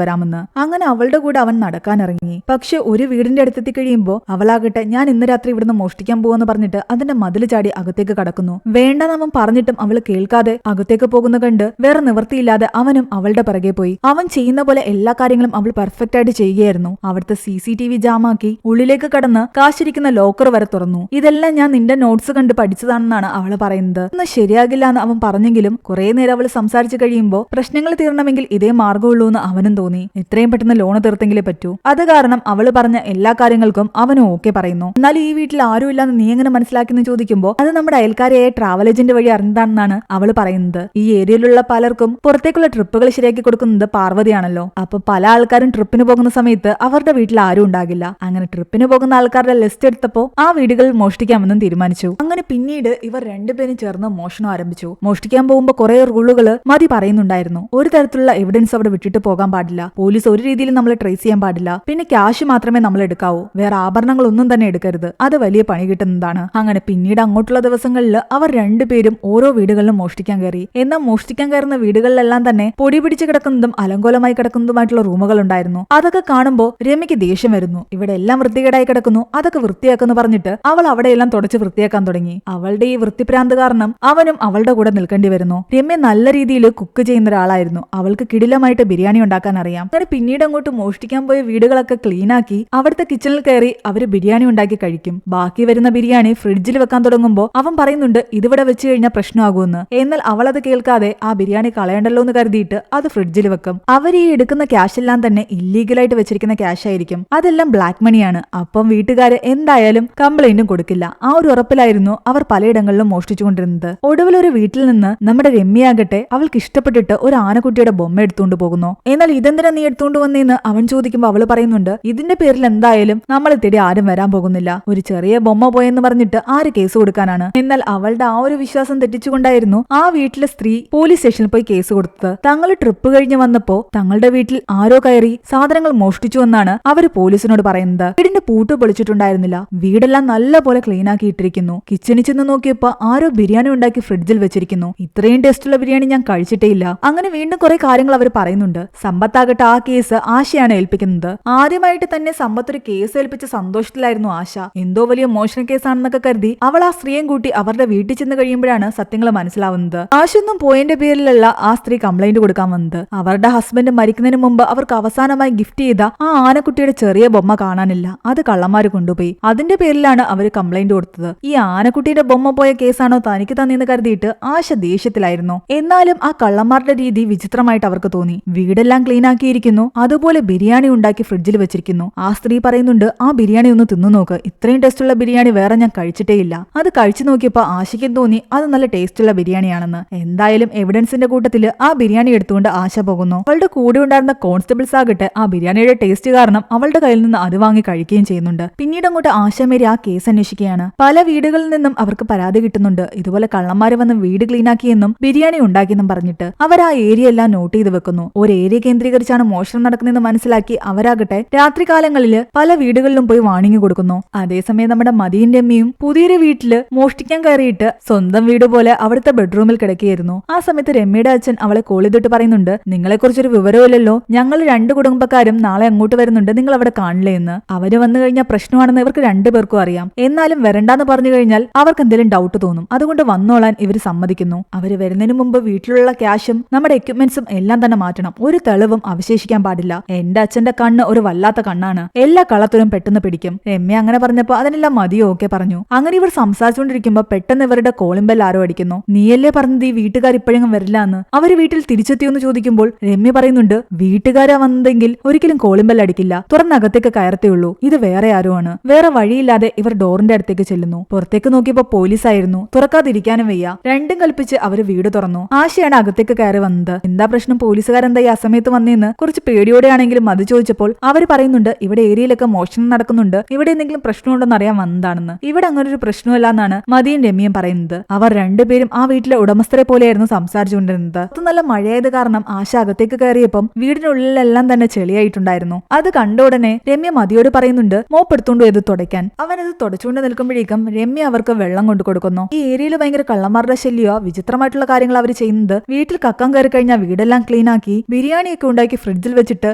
വരാമെന്ന്. അങ്ങനെ അവളുടെ കൂടെ അവൻ നടക്കാൻ ഇറങ്ങി. പക്ഷെ ഒരു വീടിന്റെ അടുത്തെത്തി കഴിയുമ്പോൾ അവളാകട്ടെ ഞാൻ ഇന്ന് രാത്രി ഇവിടുന്ന് മോഷ്ടിക്കാൻ പോവെന്ന് പറഞ്ഞിട്ട് അതിന്റെ മതിൽ ചാടി അകത്തേക്ക് കടക്കുന്നു. വേണ്ടെന്ന് അവൻ പറഞ്ഞിട്ടും അവൾ കേൾക്കാതെ അകത്തേക്ക് പോകുന്ന കണ്ട് വേറെ നിവൃത്തിയില്ലാതെ അവനും അവളുടെ പിറകെ പോയി. അവൻ ചെയ്യുന്ന പോലെ എല്ലാ കാര്യങ്ങളും അവൾ പെർഫെക്റ്റ് ആയിട്ട് ചെയ്യുകയായിരുന്നു. അവിടുത്തെ CCTV ജാമാക്കി ഉള്ളിലേക്ക് കടന്ന് കാശിരിക്കുന്ന ലോക്കർ വരെ തുറന്നു. ഇതെല്ലാം ഞാൻ നിന്റെ നോട്ട്സ് കണ്ട് പഠിച്ചതാണെന്നാണ് അവള് പറയുന്നത്. ഒന്നും ശരിയാകില്ല എന്ന് അവൻ പറഞ്ഞെങ്കിലും കുറെ നേരം അവൾ സംസാരിച്ചു കഴിയുമ്പോൾ പ്രശ്നങ്ങൾ തീർണമെങ്കിൽ ഇതേ മാർഗമുള്ളൂ എന്ന് അവനും തോന്നി. എത്രയും പെട്ടെന്ന് ലോണ് തീർത്തെങ്കിലേ പറ്റൂ. അത് കാരണം അവള് പറഞ്ഞ എല്ലാ കാര്യങ്ങൾക്കും അവനും ഓക്കെ പറയുന്നു. എന്നാൽ ഈ വീട്ടിൽ ആരും ഇല്ലാന്ന് നീ എങ്ങനെ മനസ്സിലാക്കിയെന്ന് ചോദിക്കുമ്പോൾ അത് നമ്മുടെ അയൽക്കാരെയായ ട്രാവൽ ഏജന്റ് വഴി അറിഞ്ഞതാണെന്നാണ് അവള് പറയുന്നത്. ഈ ഏരിയയിലുള്ള പലർക്കും പുറത്തേക്കുള്ള ട്രിപ്പുകൾ ശരിയാക്കി കൊടുക്കുന്നത് പാർവതിയാണല്ലോ. അപ്പൊ പല ആൾക്കാരും ട്രിപ്പിന് പോകുന്ന സമയത്ത് അവരുടെ വീട്ടിൽ ആരും ഉണ്ടാകില്ല. അങ്ങനെ ട്രിപ്പിന് പോകുന്ന ആൾക്കാരുടെ ലിസ്റ്റ് എടുത്തപ്പോ ആ വീടുകളിൽ മോഷ്ടിക്കാമെന്നും തീരുമാനിച്ചു. അങ്ങനെ പിന്നീട് ഇവർ രണ്ടുപേരും ചേർന്ന് മോഷണം ആരംഭിച്ചു. മോഷ്ടിക്കാൻ പോകുമ്പോൾ കുറെ റൂളുകൾ മതി പറയുന്നുണ്ടായിരുന്നു. ഒരു തരത്തിലുള്ള എവിഡൻസ് അവിടെ വിട്ടിട്ട് പോകാൻ പാടില്ല. പോലീസ് ഒരു രീതിയിലും നമ്മളെ ട്രേസ് ചെയ്യാൻ പാടില്ല. പിന്നെ ക്യാഷ് മാത്രമേ നമ്മൾ എടുക്കാവൂ. വേറെ ആഭരണങ്ങൾ ഒന്നും തന്നെ എടുക്കരുത്. അത് വലിയ പണി കിട്ടുന്നതാണ്. അങ്ങനെ പിന്നീട് അങ്ങോട്ടുള്ള ദിവസങ്ങളിൽ അവർ രണ്ടുപേരും ഓരോ വീടുകളിലും മോഷ്ടിക്കാൻ കയറി. എന്നാൽ മോഷ്ടിക്കാൻ കയറുന്ന വീടുകളിലെല്ലാം തന്നെ പൊടി പിടിച്ച് കിടക്കുന്നതും അലങ്കോലമായി കിടക്കുന്നതുമായിട്ടുള്ള റൂമുകൾ ഉണ്ടായിരുന്നു. അതൊക്കെ കാണുമ്പോൾ രമ്യക്ക് ദേഷ്യം വരുന്നു. ഇവിടെ എല്ലാം വൃത്തികേടായി കിടക്കുന്നു, അതൊക്കെ വൃത്തിയാക്കുന്നു പറഞ്ഞിട്ട് അവൾ അവിടെയെല്ലാം തുടച്ച് വൃത്തിയാക്കാൻ തുടങ്ങി. അവളുടെ ഈ വൃത്തിപ്രാന്ത് കാരണം അവനും അവളുടെ കൂടെ നിൽക്കേണ്ടി വരുന്നു. രമ്യ നല്ല രീതിയിൽ കുക്ക് ചെയ്യുന്ന ഒരാളായിരുന്നു. അവൾക്ക് കിടിലമായിട്ട് ബിരിയാണി ഉണ്ടാക്കാൻ അറിയാം. അങ്ങനെ പിന്നീട് അങ്ങോട്ട് മോഷ്ടിക്കാൻ പോയ വീടുകളൊക്കെ ക്ലീൻ ആക്കി അവിടുത്തെ കിച്ചണിൽ കയറി അവര് ബിരിയാണി ഉണ്ടാക്കി കഴിക്കും. ബാക്കി വരുന്ന ബിരിയാണി ഫ്രിഡ്ജിൽ വെക്കാൻ തുടങ്ങുമ്പോൾ അവൻ പറയുന്നുണ്ട് ഇതിവിടെ വെച്ച് കഴിഞ്ഞാൽ പ്രശ്നമാകുമെന്ന്. എന്നാൽ അവൾ അത് കേൾക്കാതെ ആ ബിരിയാണി കളയണ്ടല്ലോ എന്ന് കരുതിയിട്ട് അത് ഫ്രിഡ്ജിൽ വെക്കും. അവർ ഈ എടുക്കുന്ന ക്യാഷ് എല്ലാം തന്നെ ഇല്ലീഗലായിട്ട് വെച്ചിരിക്കുന്ന ക്യാഷ് ആയിരിക്കും. അതെല്ലാം ബ്ലാക്ക് മണിയാണ്. അപ്പം വീട്ടുകാര് എന്തായാലും കംപ്ലൈന്റും കൊടുക്കില്ല. ആ ഒരു ഉറപ്പിലായിരുന്നു അവർ പലയിടങ്ങളിലും മോഷ്ടിച്ചുകൊണ്ടിരുന്നത്. ഒടുവിൽ ഒരു വീട്ടിൽ നിന്ന് നമ്മുടെ രമ്യയാകട്ടെ അവൾക്ക് ഇഷ്ടപ്പെട്ടിട്ട് ഒരു ആനക്കുട്ടിയുടെ ബൊമ്മ എടുത്തുകൊണ്ട് പോകുന്നു. എന്നാൽ ഇതെന്തിനാ നീ എടുത്തുകൊണ്ട് വന്നേന്ന് അവൻ ചോദിക്കുമ്പോൾ അവള് പറയുന്നുണ്ട് ഇതിന്റെ പേരിൽ എന്തായാലും നമ്മളെ തേടി ആരും വരാൻ പോകുന്നില്ല. ഒരു ചെറിയ ബൊമ്മ പോയെന്ന് പറഞ്ഞിട്ട് ആര് കേസ് കൊടുക്കാനാണ്. എന്നാൽ അവളുടെ ആ ഒരു വിശ്വാസം തെറ്റിച്ചുകൊണ്ടായിരുന്നു ആ വീട്ടിലെ സ്ത്രീ പോലീസ് സ്റ്റേഷനിൽ പോയി കേസ് കൊടുത്തത്. തങ്ങൾ ട്രിപ്പ് കഴിഞ്ഞ് വന്നപ്പോ തങ്ങളുടെ വീട്ടിൽ ആരോ കയറി സാധനങ്ങൾ മോഷ്ടിച്ചു എന്നാണ് അവര് പോലീസിനോട് പറയുന്നത്. വീടിന്റെ പൂട്ട് പൊളിച്ചിട്ടുണ്ടായിരുന്നില്ല. വീടെല്ലാം നല്ല പോലെ ക്ലീൻ ആക്കി ഇട്ടിരിക്കുന്നു. കിച്ചണിൽ ചെന്ന് നോക്കിയപ്പോ ആരോ ബിരിയാണി ഉണ്ടാക്കി ഫ്രിഡ്ജിൽ വെച്ചിരിക്കുന്നു. ഇത്രയും ടേസ്റ്റുള്ള ബിരിയാണി ഞാൻ കഴിച്ചിട്ടേ ഇല്ല. അങ്ങനെ വീണ്ടും കുറെ കാര്യങ്ങൾ അവർ പറയുന്നുണ്ട്. സമ്പത്താകട്ടെ ആ കേസ് ആശയാണ് ഏൽപ്പിക്കുന്നത്. ആദ്യമായിട്ട് തന്നെ സമ്പത്ത് ഒരു കേസ് ഏൽപ്പിച്ച സന്തോഷത്തിലായിരുന്നു ആശ. എന്തോ വലിയ മോഷണ കേസാണെന്നൊക്കെ കരുതി അവൾ ആ സ്ത്രീയും കൂട്ടി അവരുടെ വീട്ടിൽ ചെന്ന് കഴിയുമ്പോഴാണ് സത്യങ്ങൾ മനസ്സിലാവുന്നത്. ആശൊന്നും പോയിന്റ് പേരിലല്ല ആ സ്ത്രീ കംപ്ലൈന്റ് കൊടുക്കാൻ വന്നത്. അവരുടെ ഹസ്ബൻഡ് മരിക്കുന്നതിന് മുമ്പ് അവർക്ക് അവസാനമായി ഗിഫ്റ്റ് ചെയ്ത ആ ആനക്കുട്ടിയുടെ ചെറിയ ബൊമ്മ കാണാനില്ല. അത് കള്ളന്മാര് കൊണ്ടുപോയി. അതിന്റെ പേരിലാണ് അവർ കംപ്ലൈന്റ് കൊടുത്തത്. ഈ ആനക്കുട്ടിയുടെ ബൊമ്മ പോയ കേസാണോ തനിക്ക് തന്നെന്ന് കരുതിയിട്ട് ആശ ദേഷ്യത്തിലായിരുന്നു. എന്നാലും ആ കള്ളന്മാരുടെ രീതി വിചിത്രമായിട്ട് അവർക്ക് തോന്നി. വീടെല്ലാം ക്ലീൻ ആക്കിയിരിക്കുന്നു, അതുപോലെ ബിരിയാണി ഉണ്ടാക്കി ഫ്രിഡ്ജിൽ വെച്ചിരിക്കുന്നു. ആ സ്ത്രീ പറയുന്നുണ്ട് ആ ബിരിയാണി ഒന്ന് തിന്നു നോക്ക്, ഇത്രയും ടേസ്റ്റുള്ള ബിരിയാണി വേറെ ഞാൻ കഴിച്ചിട്ടേ ഇല്ല. അത് കഴിച്ചു നോക്കിയപ്പോ ആശയ്ക്കും തോന്നി അത് നല്ല ടേസ്റ്റുള്ള ബിരിയാണിയാണെന്ന്. എന്തായാലും എവിഡൻസിന്റെ കൂട്ടത്തിൽ ആ ബിരിയാണി എടുത്തുകൊണ്ട് ആശ പോകുന്നു. അവളുടെ കൂടെ ഉണ്ടായിരുന്ന കോൺസ്റ്റബിൾസ് ആകട്ടെ ആ ബിരിയാണിയുടെ ടേസ്റ്റ് കാരണം അവളുടെ കയ്യിൽ നിന്ന് അത് വാങ്ങി കഴിക്കുകയും ചെയ്യുന്നുണ്ട്. പിന്നീട് അങ്ങോട്ട് ആശമേരി ആ കേസ് അന്വേഷിക്കുകയാണ്. പല വീടുകളിൽ നിന്നും അവർക്ക് പരാതി കിട്ടുന്നുണ്ട്. ഇതുപോലെ കള്ളന്മാര് വന്ന് വീട് ക്ലീൻ ആക്കിയെന്നും ബിരിയാണി ഉണ്ടാക്കിയെന്നും പറഞ്ഞിട്ട് അവർ ആ ഏരിയ എല്ലാം നോട്ട് ചെയ്ത് വെക്കുന്നു. ഒരു ഏരിയ കേന്ദ്രീകരിച്ചാണ് മോഷണം നടക്കുന്നതെന്ന് മനസ്സിലാക്കി അവരാകട്ടെ രാത്രികാലങ്ങളിൽ പല വീടുകളിലും പോയി വാണിംഗ് കൊടുക്കുന്നു. അതേസമയം നമ്മുടെ മതിയന്റെ അമ്മയും പുതിയൊരു വീട്ടില് മോഷ്ടിക്കാൻ കയറിയിട്ട് സ്വന്തം വീട് പോലെ അവിടുത്തെ ബെഡ്റൂമിൽ കിടക്കുകയായിരുന്നു. ആ സമയത്ത് രമ്യയുടെ അച്ഛൻ അവളെ കോൾ ചെയ്തിട്ട് പറയുന്നുണ്ട് നിങ്ങളെ കുറിച്ചൊരു വിവരമില്ലല്ലോ, ഞങ്ങൾ രണ്ട് കുടുംബക്കാരും നാളെ അങ്ങോട്ട് വരുന്നുണ്ട്, നിങ്ങൾ അവിടെ കാണില്ലേ എന്ന്. അവര് വന്നു കഴിഞ്ഞാൽ പ്രശ്നമാണെന്ന് ഇവർക്ക് രണ്ടുപേർക്കും അറിയാം. എന്നാലും വരണ്ടാന്ന് പറഞ്ഞു കഴിഞ്ഞാൽ അവർക്ക് എന്തെങ്കിലും ഡൗട്ട് തോന്നും. അതുകൊണ്ട് വന്നോളാൻ ഇവർ സമ്മതിക്കുന്നു. അവര് വരുന്നതിന് മുമ്പ് വീട്ടിലുള്ള ക്യാഷും നമ്മുടെ എക്യുപ്മെന്റ്സും എല്ലാം തന്നെ മാറ്റണം. ഒരു തെളിവും അവശേഷിക്കാൻ പാടില്ല. എന്റെ അച്ഛന്റെ കണ്ണ് ഒരു വല്ലാത്ത കണ്ണാണ്, എല്ലാ കളത്തിലും പെട്ടെന്ന് പിടിക്കും. രമ്യ അങ്ങനെ പറഞ്ഞപ്പോ അതിനെല്ലാം മതിയോ ഓക്കെ പറഞ്ഞു. അങ്ങനെ ഇവർ സംസാരിച്ചുകൊണ്ടിരിക്കുമ്പോ പെട്ടെന്ന് ഇവരുടെ കോളിംഗ് ബെൽ ആരോ അടിക്കുന്നു. നീയല്ലേ പറഞ്ഞത് ഈ വീട്ടുകാർ ഇപ്പോഴെങ്കിലും വരില്ല എന്ന്. അവര് വീട്ടിൽ തിരിച്ചെത്തിയെന്ന് ചോദിക്കുമ്പോൾ രമ്യ പറയുന്നുണ്ട് വീട്ടുകാരാ വന്നതെങ്കിൽ ഒരിക്കലും കോളിംഗ് ബെൽ അടിക്കില്ല, തുറന്നകത്തേക്ക് കയറത്തേ ഉള്ളൂ, ഇത് വേറെ ആരോ ആണ്. വേറെ വഴിയില്ലാതെ ഇവർ ഡോറിന്റെ അടുത്തേക്ക് ചെല്ലുന്നു. പുറത്തേക്ക് നോക്കിയപ്പോ പോലീസായിരുന്നു. തുറക്കാതിരിക്കാനും വയ്യ. രണ്ടും കൽപ്പിച്ച് അവര് വീട് തുറന്നു. ആശയാണ് അകത്തേക്ക് കയറി വന്നത്. എന്താ പ്രശ്നം, പോലീസുകാരെന്താ ഈ അസമയത്ത് വന്നേന്ന് കുറച്ച് പേടിയോടെയാണെങ്കിലും അത് ചോദിച്ചപ്പോൾ അവർ പറയുന്നുണ്ട് ഇവിടെ ഏരിയയിലൊക്കെ മോഷണം നടക്കുന്നുണ്ട്, ഇവിടെ എന്തെങ്കിലും പ്രശ്നമുണ്ടെന്ന് അറിയാൻ വന്നതാണെന്ന്. ഇവിടെ അങ്ങനെ ഒരു പ്രശ്നമല്ല എന്നാണ് മതിയും രമ്യയും പറയുന്നത്. അവർ രണ്ടുപേരും ആ വീട്ടിലെ ഉടമസ്ഥരെ പോലെയായിരുന്നു സംസാരിച്ചുകൊണ്ടിരുന്നത്. അത് നല്ല മഴയായത് കാരണം ആശ അകത്തേക്ക് കയറിയപ്പം വീടിനുള്ളിലെല്ലാം തന്നെ ചെളിയായിട്ടുണ്ടായിരുന്നു. അത് കണ്ട ഉടനെ രമ്യ മതിയോട് പറയുന്നുണ്ട് മോപ്പെടുത്തോണ്ടു ഇത് തുടയ്ക്കാൻ. അവനത് തുടച്ചുകൊണ്ട് നിൽക്കുമ്പോഴേക്കും രമ്യ അവർക്ക് വെള്ളം കൊണ്ടു കൊടുക്കുന്നു. ഈ ഏരിയയിൽ ഭയങ്കര കള്ളന്മാരുടെ ശല്യമോ വിചിത്രമായിട്ടുള്ള കാര്യങ്ങൾ അവർ ചെയ്യുന്നത് കാണിക്കുന്നത് വീട്ടിൽ കക്കാൻ കയറി കഴിഞ്ഞാൽ വീടെല്ലാം ക്ലീൻ ആക്കി ബിരിയാണിയൊക്കെ ഉണ്ടാക്കി ഫ്രിഡ്ജിൽ വെച്ചിട്ട്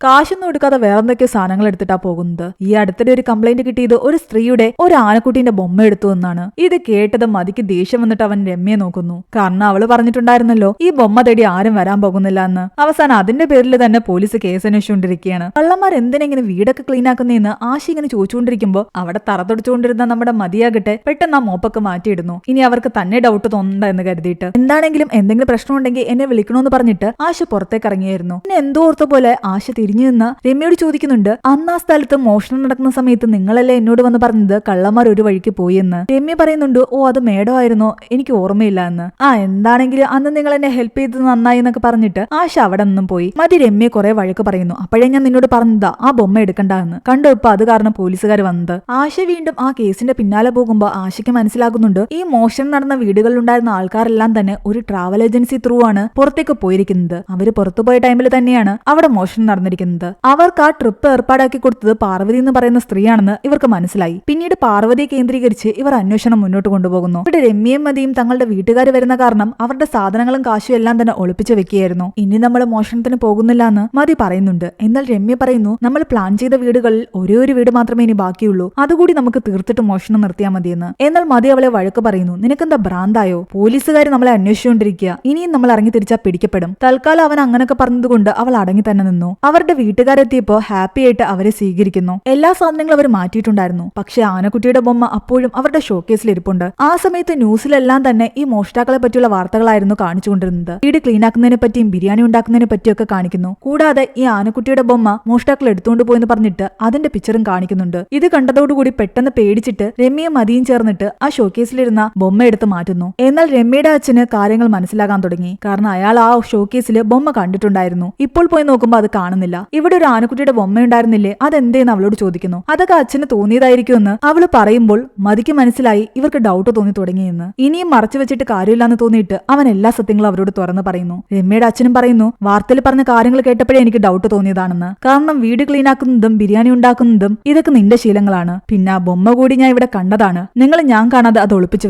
കാശൊന്നും എടുക്കാതെ വേറെന്തൊക്കെയോ സാധനങ്ങൾ എടുത്തിട്ടാ പോകുന്നത്. ഈ അടുത്തിടെ ഒരു കംപ്ലൈന്റ് കിട്ടിയത് ഒരു സ്ത്രീയുടെ ഒരു ആനക്കുട്ടീന്റെ ബൊമ്മ എടുത്തു എന്നാണ്. ഇത് കേട്ടത് മതിക്ക് ദേഷ്യം വന്നിട്ട് അവൻ രമ്യയെ നോക്കുന്നു. കാരണം അവള് പറഞ്ഞിട്ടുണ്ടായിരുന്നല്ലോ ഈ ബൊമ്മ തേടി ആരും വരാൻ പോകുന്നില്ല എന്ന്. അവസാനം അതിന്റെ പേരിൽ തന്നെ പോലീസ് കേസ് അന്വേഷിച്ചുകൊണ്ടിരിക്കുകയാണ്. കള്ളന്മാർ എന്തിനെങ്ങനെ വീടൊക്കെ ക്ലീൻ ആക്കുന്നതെന്ന് ആശി ഇങ്ങനെ ചോദിച്ചുകൊണ്ടിരിക്കുമ്പോൾ അവിടെ തറ തുടച്ചുകൊണ്ടിരുന്ന നമ്മുടെ മതിയാകട്ടെ പെട്ടെന്ന് ആ മോപ്പൊക്കെ മാറ്റിയിടുന്നു. ഇനി അവർക്ക് തന്നെ ഡൗട്ട് തോന്നണ്ട എന്ന് കരുതിയിട്ട് എന്താണെങ്കിലും എന്തെങ്കിലും പ്രശ്നമുണ്ടെങ്കിൽ എന്നെ വിളിക്കണമെന്ന് പറഞ്ഞിട്ട് ആശ പുറത്തേക്ക് ഇറങ്ങിയായിരുന്നു. പിന്നെ എന്തോ ഓർത്ത പോലെ ആശ തിരിഞ്ഞു നിന്ന് രമ്യയോട് ചോദിക്കുന്നുണ്ട്, അന്ന് ആ സ്ഥലത്ത് മോഷണം നടക്കുന്ന സമയത്ത് നിങ്ങളല്ലേ എന്നോട് വന്ന് പറഞ്ഞത് കള്ളന്മാർ ഒരു വഴിക്ക് പോയി എന്ന്. രമ്യ പറയുന്നുണ്ട്, ഓ അത് മേഡം ആയിരുന്നോ, എനിക്ക് ഓർമ്മയില്ല എന്ന്. എന്താണെങ്കിലും അന്ന് നിങ്ങൾ എന്നെ ഹെൽപ്പ് ചെയ്തത് നന്നായി എന്നൊക്കെ പറഞ്ഞിട്ട് ആശ അവിടെ നിന്നും പോയി. മതി രമ്യ കുറെ വഴക്ക് പറയുന്നു. അപ്പോഴേ ഞാൻ നിന്നോട് പറഞ്ഞതാ ആ ബൊമ്മ എടുക്കണ്ട എന്ന്. കണ്ടോ ഇപ്പൊ അത് കാരണം പോലീസുകാർ വന്നത്. ആശ വീണ്ടും ആ കേസിന്റെ പിന്നാലെ പോകുമ്പോൾ ആശയ്ക്ക് മനസ്സിലാകുന്നുണ്ട് ഈ മോഷണം നടന്ന വീടുകളിലുണ്ടായിരുന്ന ആൾക്കാരെല്ലാം തന്നെ ഒരു ട്രാവൽ ഏജൻസി ത്രൂ ആണ് പുറത്തേക്ക് പോയിരിക്കുന്നത്. അവര് പുറത്തുപോയ ടൈമിൽ തന്നെയാണ് അവിടെ മോഷണം നടന്നിരിക്കുന്നത്. അവർക്ക് ആ ട്രിപ്പ് ഏർപ്പാടാക്കി കൊടുത്തത് പാർവതി എന്ന് പറയുന്ന സ്ത്രീയാണെന്ന് ഇവർക്ക് മനസ്സിലായി. പിന്നീട് പാർവതിയെ കേന്ദ്രീകരിച്ച് ഇവർ അന്വേഷണം മുന്നോട്ട് കൊണ്ടുപോകുന്നു. ഇവിടെ രമ്യയും മതിയും തങ്ങളുടെ വീട്ടുകാർ വരുന്ന കാരണം അവരുടെ സാധനങ്ങളും കാശും എല്ലാം തന്നെ ഒളിപ്പിച്ചു വെക്കുകയായിരുന്നു. ഇനി നമ്മൾ മോഷണത്തിന് പോകുന്നില്ല എന്ന് മതി പറയുന്നുണ്ട്. എന്നാൽ രമ്യ പറയുന്നു, നമ്മൾ പ്ലാൻ ചെയ്ത വീടുകളിൽ ഒരേ ഒരു വീട് മാത്രമേ ഇനി ബാക്കിയുള്ളൂ, അതുകൂടി നമുക്ക് തീർത്തിട്ട് മോഷണം നിർത്തിയാൽ മതിയെന്ന്. എന്നാൽ മതി അവളെ വഴക്ക് പറയുന്നു, നിനക്കെന്താ ഭ്രാന്തായോ, പോലീസുകാർ നമ്മളെ അന്വേഷിച്ചുകൊണ്ടിരിക്കുക, ഇനിയും നമ്മൾ ഇറങ്ങി തിരിച്ചാൽ പിടിക്കപ്പെടും. തൽക്കാലം അവൻ അങ്ങനൊക്കെ പറഞ്ഞതുകൊണ്ട് അവൾ അടങ്ങി തന്നെ നിന്നു. അവരുടെ വീട്ടുകാരെത്തിയപ്പോ ഹാപ്പി ആയിട്ട് അവരെ സ്വീകരിക്കുന്നു. എല്ലാ സാധനങ്ങളും അവർ മാറ്റിയിട്ടുണ്ടായിരുന്നു. പക്ഷെ ആനക്കുട്ടിയുടെ ബൊമ്മ അപ്പോഴും അവരുടെ ഷോക്കേസിൽ ഇരിപ്പുണ്ട്. ആ സമയത്ത് ന്യൂസിലെല്ലാം തന്നെ ഈ മോഷ്ടാക്കളെ പറ്റിയുള്ള വാർത്തകളായിരുന്നു കാണിച്ചുകൊണ്ടിരുന്നത്. വീട് ക്ലീൻ ആക്കുന്നതിനെ പറ്റിയും ബിരിയാണി ഉണ്ടാക്കുന്നതിനെ പറ്റിയൊക്കെ കാണിക്കുന്നു. കൂടാതെ ഈ ആനക്കുട്ടിയുടെ ബൊമ്മ മോഷ്ടാക്കൾ എടുത്തുകൊണ്ട് പോയെന്ന് പറഞ്ഞിട്ട് അതിന്റെ പിക്ചറും കാണിക്കുന്നുണ്ട്. ഇത് കണ്ടതോടുകൂടി പെട്ടെന്ന് പേടിച്ചിട്ട് രമ്യയും മതിയും ചേർന്നിട്ട് ആ ഷോക്കേസിലിരുന്ന ബൊമ്മ എടുത്ത് മാറ്റുന്നു. എന്നാൽ രമ്യയുടെ അച്ഛന് കാര്യങ്ങൾ മനസ്സിലാകാൻ തുടങ്ങി. കാരണം അയാൾ ആ ഷോക്കേസിൽ ബൊമ്മ കണ്ടിട്ടുണ്ടായിരുന്നു. ഇപ്പോൾ പോയി നോക്കുമ്പോൾ അത് കാണുന്നില്ല. ഇവിടെ ഒരു ആനക്കുട്ടിയുടെ ബൊമ്മ ഉണ്ടായിരുന്നില്ലേ, അതെന്തേന്ന് അവളോട് ചോദിക്കുന്നു. അതൊക്കെ അച്ഛന് തോന്നിയതായിരിക്കുമെന്ന് അവള് പറയുമ്പോൾ മതിക്ക് മനസ്സിലായി ഇവർക്ക് ഡൗട്ട് തോന്നി തുടങ്ങിയെന്ന്. ഇനിയും മറച്ചു വെച്ചിട്ട് കാര്യമില്ലാന്ന് തോന്നിയിട്ട് അവൻ എല്ലാ സത്യങ്ങളും അവരോട് തുറന്നു പറയുന്നു. രമ്യയുടെ അച്ഛനും പറയുന്നു, വാർത്തയിൽ പറഞ്ഞ കാര്യങ്ങൾ കേട്ടപ്പോഴേ എനിക്ക് ഡൗട്ട് തോന്നിയതാണെന്ന്. കാരണം വീട് ക്ലീൻ ആക്കുന്നതും ബിരിയാണി ഉണ്ടാക്കുന്നതും ഇതൊക്കെ നിന്റെ ശീലങ്ങളാണ്. പിന്നെ ആ ബൊമ്മ കൂടി ഞാൻ ഇവിടെ കണ്ടതാണ്. നിങ്ങൾ ഞാൻ കാണാതെ അത് ഒളിപ്പിച്ചു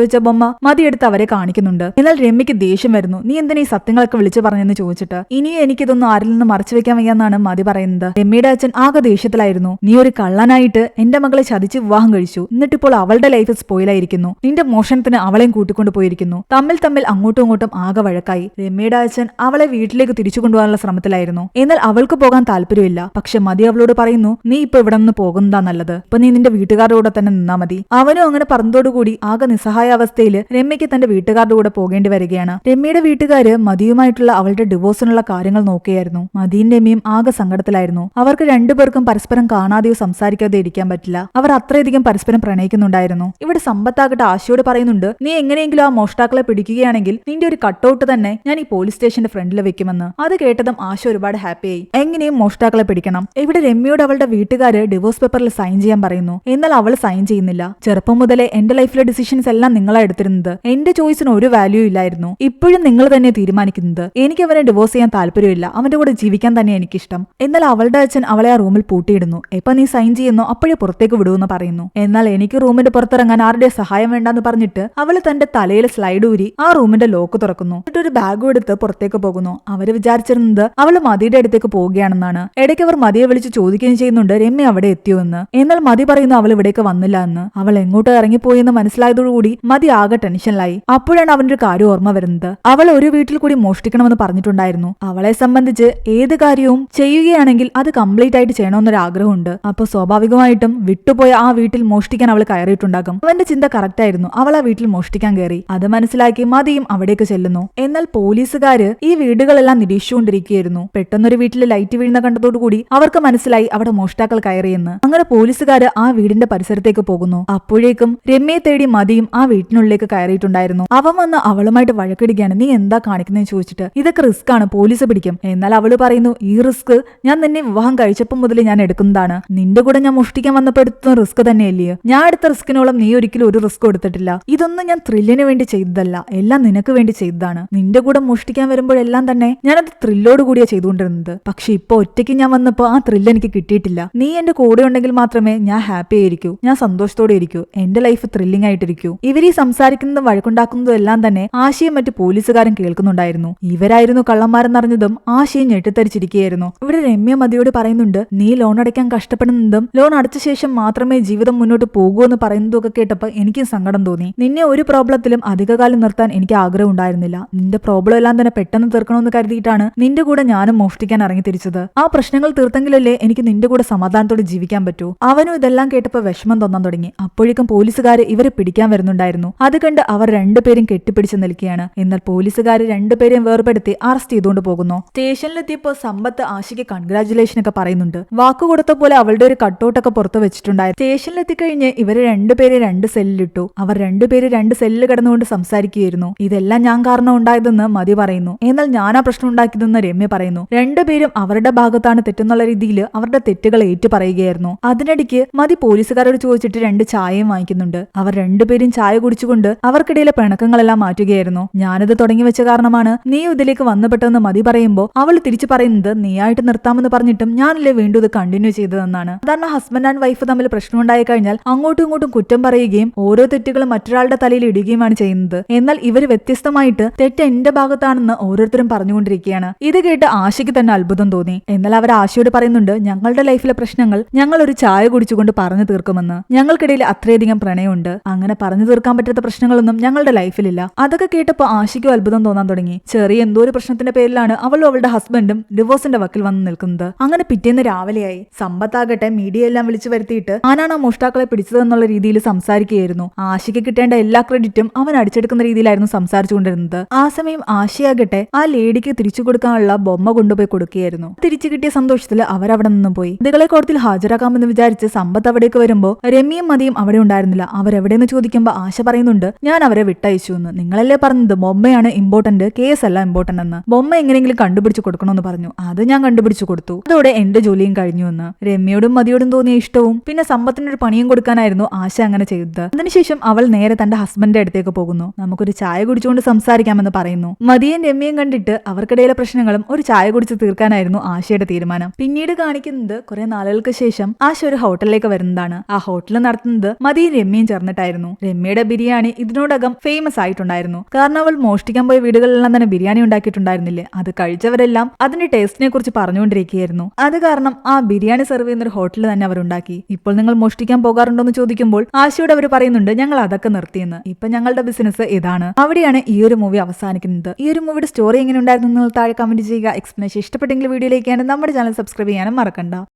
വെച്ച ബൊമ്മ മതിയെടുത്ത് അവരെ കാണിക്കുന്നുണ്ട്. എന്നാൽ രമ്യക്ക് ദേഷ്യം വരുന്നു. നീ എന്തിനാ ഈ സത്യങ്ങളൊക്കെ വിളിച്ചു പറഞ്ഞെന്ന് ചോദിച്ചിട്ട്. ഇനിയും എനിക്കിതൊന്നും ആരിൽ നിന്ന് മറച്ചു വെക്കാൻ വയ്യാന്നാണ് മതി പറയുന്നത്. രമ്യയുടെ അച്ഛൻ ആകെ ദേഷ്യത്തിലായിരുന്നു. നീ ഒരു കള്ളനായിട്ട് എന്റെ മകളെ ചതിച്ച് വിവാഹം കഴിച്ചു, എന്നിട്ടിപ്പോൾ അവളുടെ ലൈഫ് സ്പോയിലായിരിക്കുന്നു. നിന്റെ മോഷണത്തിന് അവളെയും കൂട്ടിക്കൊണ്ടു പോയിരിക്കുന്നു. തമ്മിൽ അങ്ങോട്ടും ഇങ്ങോട്ടും ആകെ വഴക്കായി. രമ്യയുടെ അച്ഛൻ അവളെ വീട്ടിലേക്ക് തിരിച്ചു കൊണ്ടുപോകാനുള്ള ശ്രമത്തിലായിരുന്നു. എന്നാൽ അവൾക്ക് പോകാൻ താല്പര്യമില്ല. പക്ഷെ മതി അവളോട് പറയുന്നു, നീ ഇപ്പൊ ഇവിടെ നിന്ന് പോകുന്നതാ നല്ലത്. ഇപ്പൊ നീ നിന്റെ വീട്ടുകാരുടെ കൂടെ തന്നെ നിന്നാ മതി. അവനും അങ്ങനെ പറഞ്ഞതോടുകൂടി ആകെ നിസ്സഹായ അവസ്ഥയിൽ രമ്യയ്ക്ക് തന്റെ വീട്ടുകാരുടെ കൂടെ പോകേണ്ടി വരികയാണ്. രമ്യയുടെ വീട്ടുകാര് മതിയുമായിട്ടുള്ള അവളുടെ ഡിവോഴ്സിനുള്ള കാര്യങ്ങൾ നോക്കുകയായിരുന്നു. മതിയും രമ്യയും ആകെ സങ്കടത്തിലായിരുന്നു. അവർക്ക് രണ്ടുപേർക്കും പരസ്പരം കാണാതെയോ സംസാരിക്കാതെയോ ഇരിക്കാൻ പറ്റില്ല. അവർ അത്രയധികം പരസ്പരം പ്രണയിക്കുന്നുണ്ടായിരുന്നു. ഇവിടെ സമ്പത്താകട്ടെ ആശയോട് പറയുന്നുണ്ട്, നീ എങ്ങനെയെങ്കിലും ആ മോഷ്ടാക്കളെ പിടിക്കുകയാണെങ്കിൽ നിന്റെ ഒരു കട്ടൗട്ട് തന്നെ ഞാൻ ഈ പോലീസ് സ്റ്റേഷന്റെ ഫ്രണ്ടിൽ വെക്കുമെന്ന്. അത് കേട്ടതും ആശ ഒരുപാട് ഹാപ്പിയായി. എങ്ങനെയും മോഷ്ടാക്കളെ പിടിക്കണം. ഇവിടെ രമ്യയോട് അവളുടെ വീട്ടുകാര് ഡിവോഴ്സ് പേപ്പറിൽ സൈൻ ചെയ്യാൻ പറയുന്നു. എന്നാൽ അവൾ സൈൻ ചെയ്യുന്നില്ല. ചെറുപ്പം മുതലേ എന്റെ ലൈഫിലെ ഡിസിഷൻസ് എല്ലാം നിങ്ങളാ എടുത്തിരുന്നത്. എന്റെ ചോയ്സിന് ഒരു വാല്യൂ ഇല്ലായിരുന്നു. ഇപ്പോഴും നിങ്ങൾ തന്നെ തീരുമാനിക്കുന്നത്. എനിക്ക് അവനെ ഡിവോഴ്സ് ചെയ്യാൻ താല്പര്യമില്ല. അവന്റെ കൂടെ ജീവിക്കാൻ തന്നെ എനിക്കിഷ്ടം. എന്നാൽ അവളുടെ അച്ഛൻ അവളെ ആ റൂമിൽ പൂട്ടിയിടുന്നു. എപ്പൊ നീ സൈൻ ചെയ്യുന്നു അപ്പോഴേ പുറത്തേക്ക് വിടുമെന്ന് പറയുന്നു. എന്നാൽ എനിക്ക് റൂമിന്റെ പുറത്തിറങ്ങാൻ ആരുടെ സഹായം വേണ്ടെന്ന് പറഞ്ഞിട്ട് അവള് തന്റെ തലയിൽ സ്ലൈഡ് ഊരി ആ റൂമിന്റെ ലോക്ക് തുറക്കുന്നു. എന്നിട്ട് ഒരു ബാഗും എടുത്ത് പുറത്തേക്ക് പോകുന്നു. അവര് വിചാരിച്ചിരുന്നത് അവള് മതിയുടെ അടുത്തേക്ക് പോവുകയാണെന്നാണ്. ഇടയ്ക്ക് അവർ മതിയെ വിളിച്ച് ചോദിക്കുകയും ചെയ്യുന്നുണ്ട് രമ്യ അവിടെ എത്തിയോ എന്ന്. എന്നാൽ മതി പറയുന്നു അവൾ ഇവിടേക്ക് വന്നില്ല എന്ന്. അവൾ എങ്ങോട്ട് ഇറങ്ങിപ്പോയി എന്ന് മനസ്സിലായതോടുകൂടി മതി ആകെ ടെൻഷനിലായി. അപ്പോഴാണ് അവന്റെ ഒരു കാര്യം ഓർമ്മ വരുന്നത്. അവൾ ഒരു വീട്ടിൽ കൂടി മോഷ്ടിക്കണമെന്ന് പറഞ്ഞിട്ടുണ്ടായിരുന്നു. അവളെ സംബന്ധിച്ച് ഏത് കാര്യവും ചെയ്യുകയാണെങ്കിൽ അത് കംപ്ലീറ്റ് ആയിട്ട് ചെയ്യണമെന്നൊരു ആഗ്രഹമുണ്ട്. അപ്പൊ സ്വാഭാവികമായിട്ടും വിട്ടുപോയ ആ വീട്ടിൽ മോഷ്ടിക്കാൻ അവൾ കയറിയിട്ടുണ്ടാകും. അവന്റെ ചിന്ത കറക്റ്റ് ആയിരുന്നു. അവൾ ആ വീട്ടിൽ മോഷ്ടിക്കാൻ കയറി. അത് മനസ്സിലാക്കി മതിയും അവിടേക്ക് ചെല്ലുന്നു. എന്നാൽ പോലീസുകാര് ഈ വീടുകളെല്ലാം നിരീക്ഷിച്ചുകൊണ്ടിരിക്കുകയായിരുന്നു. പെട്ടെന്നൊരു വീട്ടിൽ ലൈറ്റ് വീഴുന്ന കണ്ടതോടുകൂടി അവർക്ക് മനസ്സിലായി അവിടെ മോഷ്ടാക്കൾ കയറിയെന്ന്. അങ്ങനെ പോലീസുകാര് ആ വീടിന്റെ പരിസരത്തേക്ക് പോകുന്നു. അപ്പോഴേക്കും രമ്യയെ തേടി മതിയും ആ വീട്ടിനുള്ളിലേക്ക് കയറിയിട്ടുണ്ടായിരുന്നു. അവൻ വന്ന് അവളുമായിട്ട് വഴക്കിടുകയാണ്. നീ എന്താ കാണിക്കുന്നതെന്ന് ചോദിച്ചിട്ട്. ഇതൊക്കെ റിസ്ക് ആണ്, പോലീസ് പിടിക്കും. എന്നാൽ അവള് പറയുന്നു, ഈ റിസ്ക് ഞാൻ നിന്നെ വിവാഹം കഴിച്ചപ്പോൾ മുതൽ ഞാൻ എടുക്കുന്നതാണ്. നിന്റെ കൂടെ ഞാൻ മോഷ്ടിക്കാൻ വന്നപ്പോൾ എടുത്ത റിസ്ക് തന്നെയല്ലയോ. ഞാൻ എടുത്ത റിസ്കിനോളം നീ ഒരിക്കലും ഒരു റിസ്ക് എടുത്തിട്ടില്ല. ഇതൊന്നും ഞാൻ ത്രില്ലിന് വേണ്ടി ചെയ്തതല്ല, എല്ലാം നിനക്ക് വേണ്ടി ചെയ്തതാണ്. നിന്റെ കൂടെ മോഷ്ടിക്കാൻ വരുമ്പോഴെല്ലാം തന്നെ ഞാനത് ത്രില്ലോട് കൂടിയാ ചെയ്തുകൊണ്ടിരുന്നത്. പക്ഷെ ഇപ്പൊ ഒറ്റയ്ക്ക് ഞാൻ വന്നപ്പോ ആ ത്രില്ല് എനിക്ക് കിട്ടിയിട്ടില്ല. നീ എന്റെ കൂടെ ഉണ്ടെങ്കിൽ മാത്രമേ ഞാൻ ഹാപ്പി ആയിരിക്കൂ, ഞാൻ സന്തോഷത്തോടെ ഇരിക്കൂ, എന്റെ ലൈഫ് ത്രില്ലിംഗ് ആയിട്ടിരിക്കൂ. ഇവരീ സംസാരിക്കുന്നതും വഴക്കുണ്ടാക്കുന്നതും എല്ലാം തന്നെ ആശയും മറ്റു പോലീസുകാരും കേൾക്കുന്നുണ്ടായിരുന്നു. ഇവരായിരുന്നു കള്ളന്മാരെന്നറിഞ്ഞതും ആശയും ഞെട്ടിത്തരിച്ചിരിക്കുകയായിരുന്നു. ഇവിടെ രമ്യ മതിയോട് പറയുന്നുണ്ട്, നീ ലോൺ അടയ്ക്കാൻ കഷ്ടപ്പെടുന്നതും ലോൺ അടച്ച ശേഷം മാത്രമേ ജീവിതം മുന്നോട്ട് പോകൂ എന്ന് പറയുന്നതൊക്കെ കേട്ടപ്പോൾ എനിക്കും സങ്കടം തോന്നി. നിന്നെ ഒരു പ്രോബ്ലത്തിലും അധികകാലം നിർത്താൻ എനിക്ക് ആഗ്രഹം ഉണ്ടായിരുന്നില്ല. നിന്റെ പ്രോബ്ലം എല്ലാം തന്നെ പെട്ടെന്ന് തീർക്കണമെന്ന് കരുതിയിട്ടാണ് നിന്റെ കൂടെ ഞാനും മോഷ്ടിക്കാൻ ഇറങ്ങി തിരിച്ചത്. ആ പ്രശ്നങ്ങൾ തീർത്തെങ്കിലല്ലേ എനിക്ക് നിന്റെ കൂടെ സമാധാനത്തോടെ ജീവിക്കാൻ പറ്റൂ. അവനും ഇതെല്ലാം കേട്ടപ്പോൾ വിഷമം തോന്നാൻ തുടങ്ങി. അപ്പോഴേക്കും പോലീസുകാര് ഇവരെ പിടിക്കാൻ വരുന്നുണ്ടായിരുന്നു. അത് കണ്ട് അവർ രണ്ടുപേരും കെട്ടിപ്പിടിച്ച് നിൽക്കുകയാണ്. എന്നാൽ പോലീസുകാര് രണ്ടുപേരെയും വേർപെടുത്തി അറസ്റ്റ് ചെയ്തുകൊണ്ട് പോകുന്നു. സ്റ്റേഷനിലെത്തിയപ്പോൾ സമ്പത്ത് ആശയ്ക്ക് കൺഗ്രാചുലേഷൻ ഒക്കെ പറയുന്നുണ്ട്. വാക്കു കൊടുത്ത പോലെ അവളുടെ ഒരു കട്ടൗട്ടൊക്കെ പുറത്ത് വെച്ചിട്ടുണ്ടായിരുന്നു. സ്റ്റേഷനിലെത്തിക്കഴിഞ്ഞ് ഇവര് രണ്ടുപേരെ 2 സെല്ലിലിട്ടു. അവർ രണ്ടുപേര് 2 സെല്ലിൽ കിടന്നുകൊണ്ട് സംസാരിക്കുകയായിരുന്നു. ഇതെല്ലാം ഞാൻ കാരണം ഉണ്ടായതെന്ന് മതി പറയുന്നു. എന്നാൽ ഞാനാ പ്രശ്നം ഉണ്ടാക്കിയതെന്ന് രമ്യ പറയുന്നു. രണ്ടുപേരും അവരുടെ ഭാഗത്താണ് തെറ്റെന്നുള്ള രീതിയിൽ അവരുടെ തെറ്റുകൾ ഏറ്റു പറയുകയായിരുന്നു. അതിനിടയ്ക്ക് മതി പോലീസുകാരോട് ചോദിച്ചിട്ട് 2 ചായയും വാങ്ങിക്കുന്നുണ്ട്. അവർ രണ്ടുപേരും ചായ കുടിച്ചുകൊണ്ട് അവർക്കിടയിലെ പിണക്കങ്ങളെല്ലാം മാറ്റുകയായിരുന്നു. ഞാനിത് തുടങ്ങി വെച്ച കാരണമാണ് നീ ഇതിലേക്ക് വന്നുപെട്ടെന്ന് മതി പറയുമ്പോൾ അവൾ തിരിച്ചു പറയുന്നത്, നീയായിട്ട് നിർത്താമെന്ന് പറഞ്ഞിട്ടും ഞാനല്ലേ വീണ്ടും ഇത് കണ്ടിന്യൂ ചെയ്തതെന്നാണ്. സാധാരണ ഹസ്ബൻഡ് ആൻഡ് വൈഫ് തമ്മിൽ പ്രശ്നം ഉണ്ടായി കഴിഞ്ഞാൽ അങ്ങോട്ടും ഇങ്ങോട്ടും കുറ്റം പറയുകയും ഓരോ തെറ്റുകളും മറ്റൊരാളുടെ തലയിൽ ഇടുകയുമാണ് ചെയ്യുന്നത്. എന്നാൽ ഇവർ വ്യത്യസ്തമായിട്ട് തെറ്റ് എന്റെ ഭാഗത്താണെന്ന് ഓരോരുത്തരും പറഞ്ഞുകൊണ്ടിരിക്കുകയാണ്. ഇത് കേട്ട് ആശയ്ക്ക് തന്നെ അത്ഭുതം തോന്നി. എന്നാൽ അവർ ആശയോട് പറയുന്നുണ്ട്, ഞങ്ങളുടെ ലൈഫിലെ പ്രശ്നങ്ങൾ ഞങ്ങൾ ഒരു ചായ കുടിച്ചുകൊണ്ട് പറഞ്ഞു തീർക്കുമെന്ന്. ഞങ്ങൾക്കിടയിൽ അത്രയധികം പ്രണയമുണ്ട്. അങ്ങനെ പറഞ്ഞു തീർക്കാൻ പറ്റാത്ത പ്രശ്നങ്ങളൊന്നും ഞങ്ങളുടെ ലൈഫിലില്ല. അതൊക്കെ കേട്ടപ്പോൾ ആശയ്ക്കും അത്ഭുതം തോന്നാൻ തുടങ്ങി. ചെറിയ എന്തോ ഒരു പ്രശ്നത്തിന്റെ പേരിലാണ് അവളും അവളുടെ ഹസ്ബൻഡും ഡിവോഴ്സിന്റെ വക്കിൽ വന്ന് നിൽക്കുന്നത്. അങ്ങനെ പിറ്റേന്ന് രാവിലെയായി. സമ്പത്താകട്ടെ മീഡിയ എല്ലാം വിളിച്ചു വരുത്തിയിട്ട് ആനാണ് മോഷ്ടാക്കളെ പിടിച്ചതെന്നുള്ള രീതിയിൽ സംസാരിക്കുകയായിരുന്നു. ആശയ്ക്ക് കിട്ടേണ്ട എല്ലാ ക്രെഡിറ്റും അവൻ അടിച്ചെടുക്കുന്ന രീതിയിലായിരുന്നു സംസാരിച്ചുകൊണ്ടിരുന്നത്. ആ സമയം ആശയാകട്ടെ ആ ലേഡിക്ക് തിരിച്ചു കൊടുക്കാനുള്ള ബൊമ്മ കൊണ്ടുപോയി കൊടുക്കുകയായിരുന്നു. തിരിച്ചു കിട്ടിയ സന്തോഷത്തിൽ അവരവിടെ നിന്നും പോയി. പ്രതികളെ കോടതിയിൽ ഹാജരാക്കാമെന്ന് വിചാരിച്ച് സമ്പത്ത് അവിടേക്ക് വരുമ്പോൾ രമ്യയും മതിയും അവിടെ ഉണ്ടായിരുന്നില്ല. അവരെവിടെയെന്ന് ചോദിക്കുമ്പോൾ ആശ പറയുന്നുണ്ട്, ഞാൻ അവരെ വിട്ടയച്ചു എന്ന്. നിങ്ങളല്ലേ പറഞ്ഞത് ബൊമ്മയാണ് ഇമ്പോർട്ടന്റ്, കേസ് അല്ല ഇമ്പോർട്ടന്റ് എന്ന്. ബൊമ്മ എങ്ങനെയെങ്കിലും കണ്ടുപിടിച്ചു കൊടുക്കണമെന്ന് പറഞ്ഞു. അത് ഞാൻ കണ്ടുപിടിച്ചു കൊടുത്തു. അതോടെ എന്റെ ജോലിയും കഴിഞ്ഞു എന്ന്. രമ്യയോടും മതിയോടും തോന്നിയ ഇഷ്ടവും പിന്നെ സമ്പത്തിനൊരു പണിയും കൊടുക്കാനായിരുന്നു ആശ അങ്ങനെ ചെയ്തത്. അതിനുശേഷം അവൾ നേരെ തന്റെ ഹസ്ബൻഡിന്റെ അടുത്തേക്ക് പോകുന്നു. നമുക്കൊരു ചായ കുടിച്ചുകൊണ്ട് സംസാരിക്കാമെന്ന് പറയുന്നു. മതിയും രമ്യയും കണ്ടിട്ട് അവർക്കിടയിലെ പ്രശ്നങ്ങളും ഒരു ചായ കുടിച്ച് തീർക്കാനായിരുന്നു ആശയുടെ തീരുമാനം. പിന്നീട് കാണിക്കുന്നത് കുറെ നാളുകൾക്ക് ശേഷം ആശ ഒരു ഹോട്ടലിലേക്ക് വരുന്നതാണ്. ആ ഹോട്ടൽ നടത്തുന്നത് മതിയും രമ്യയും ചേർന്നിട്ടായിരുന്നു. രമ്യയുടെ ബിരിയാണി ഇതിനോടകം ഫേമസ് ആയിട്ടുണ്ടായിരുന്നു. കാരണം അവൾ മോഷ്ടിക്കാൻ പോയ വീടുകളിലെല്ലാം തന്നെ ബിരിയാണി ഉണ്ടാക്കിയിട്ടുണ്ടായിരുന്നില്ലേ. അത് കഴിച്ചവരെല്ലാം അതിന്റെ ടേസ്റ്റിനെ കുറിച്ച് പറഞ്ഞുകൊണ്ടിരിക്കുകയായിരുന്നു. അത് കാരണം ആ ബിരിയാണി സെർവ് ചെയ്യുന്ന ഒരു ഹോട്ടൽ തന്നെ അവർ ഉണ്ടാക്കി. ഇപ്പോൾ നിങ്ങൾ മോഷ്ടിക്കാൻ പോകാറുണ്ടോ എന്ന് ചോദിക്കുമ്പോൾ ആശയോട് അവർ പറയുന്നുണ്ട്, ഞങ്ങൾ അതൊക്കെ നിർത്തിയെന്ന്. ഇപ്പൊ ഞങ്ങളുടെ ബിസിനസ് ഇതാണ്. അവിടെയാണ് ഈ ഒരു മൂവി അവസാനിക്കുന്നത്. ഈ ഒരു മൂവിയുടെ സ്റ്റോറി എങ്ങനെ ഉണ്ടായിരുന്നു നിങ്ങൾ താഴെ കമന്റ് ചെയ്യുക. എക്സ്പ്ലനേഷൻ ഇഷ്ടപ്പെട്ടെങ്കിൽ വീഡിയോയിലേക്കാണ് നമ്മുടെ ചാനൽ സബ്സ്ക്രൈബ് ചെയ്യാനും മറക്കണ്ട.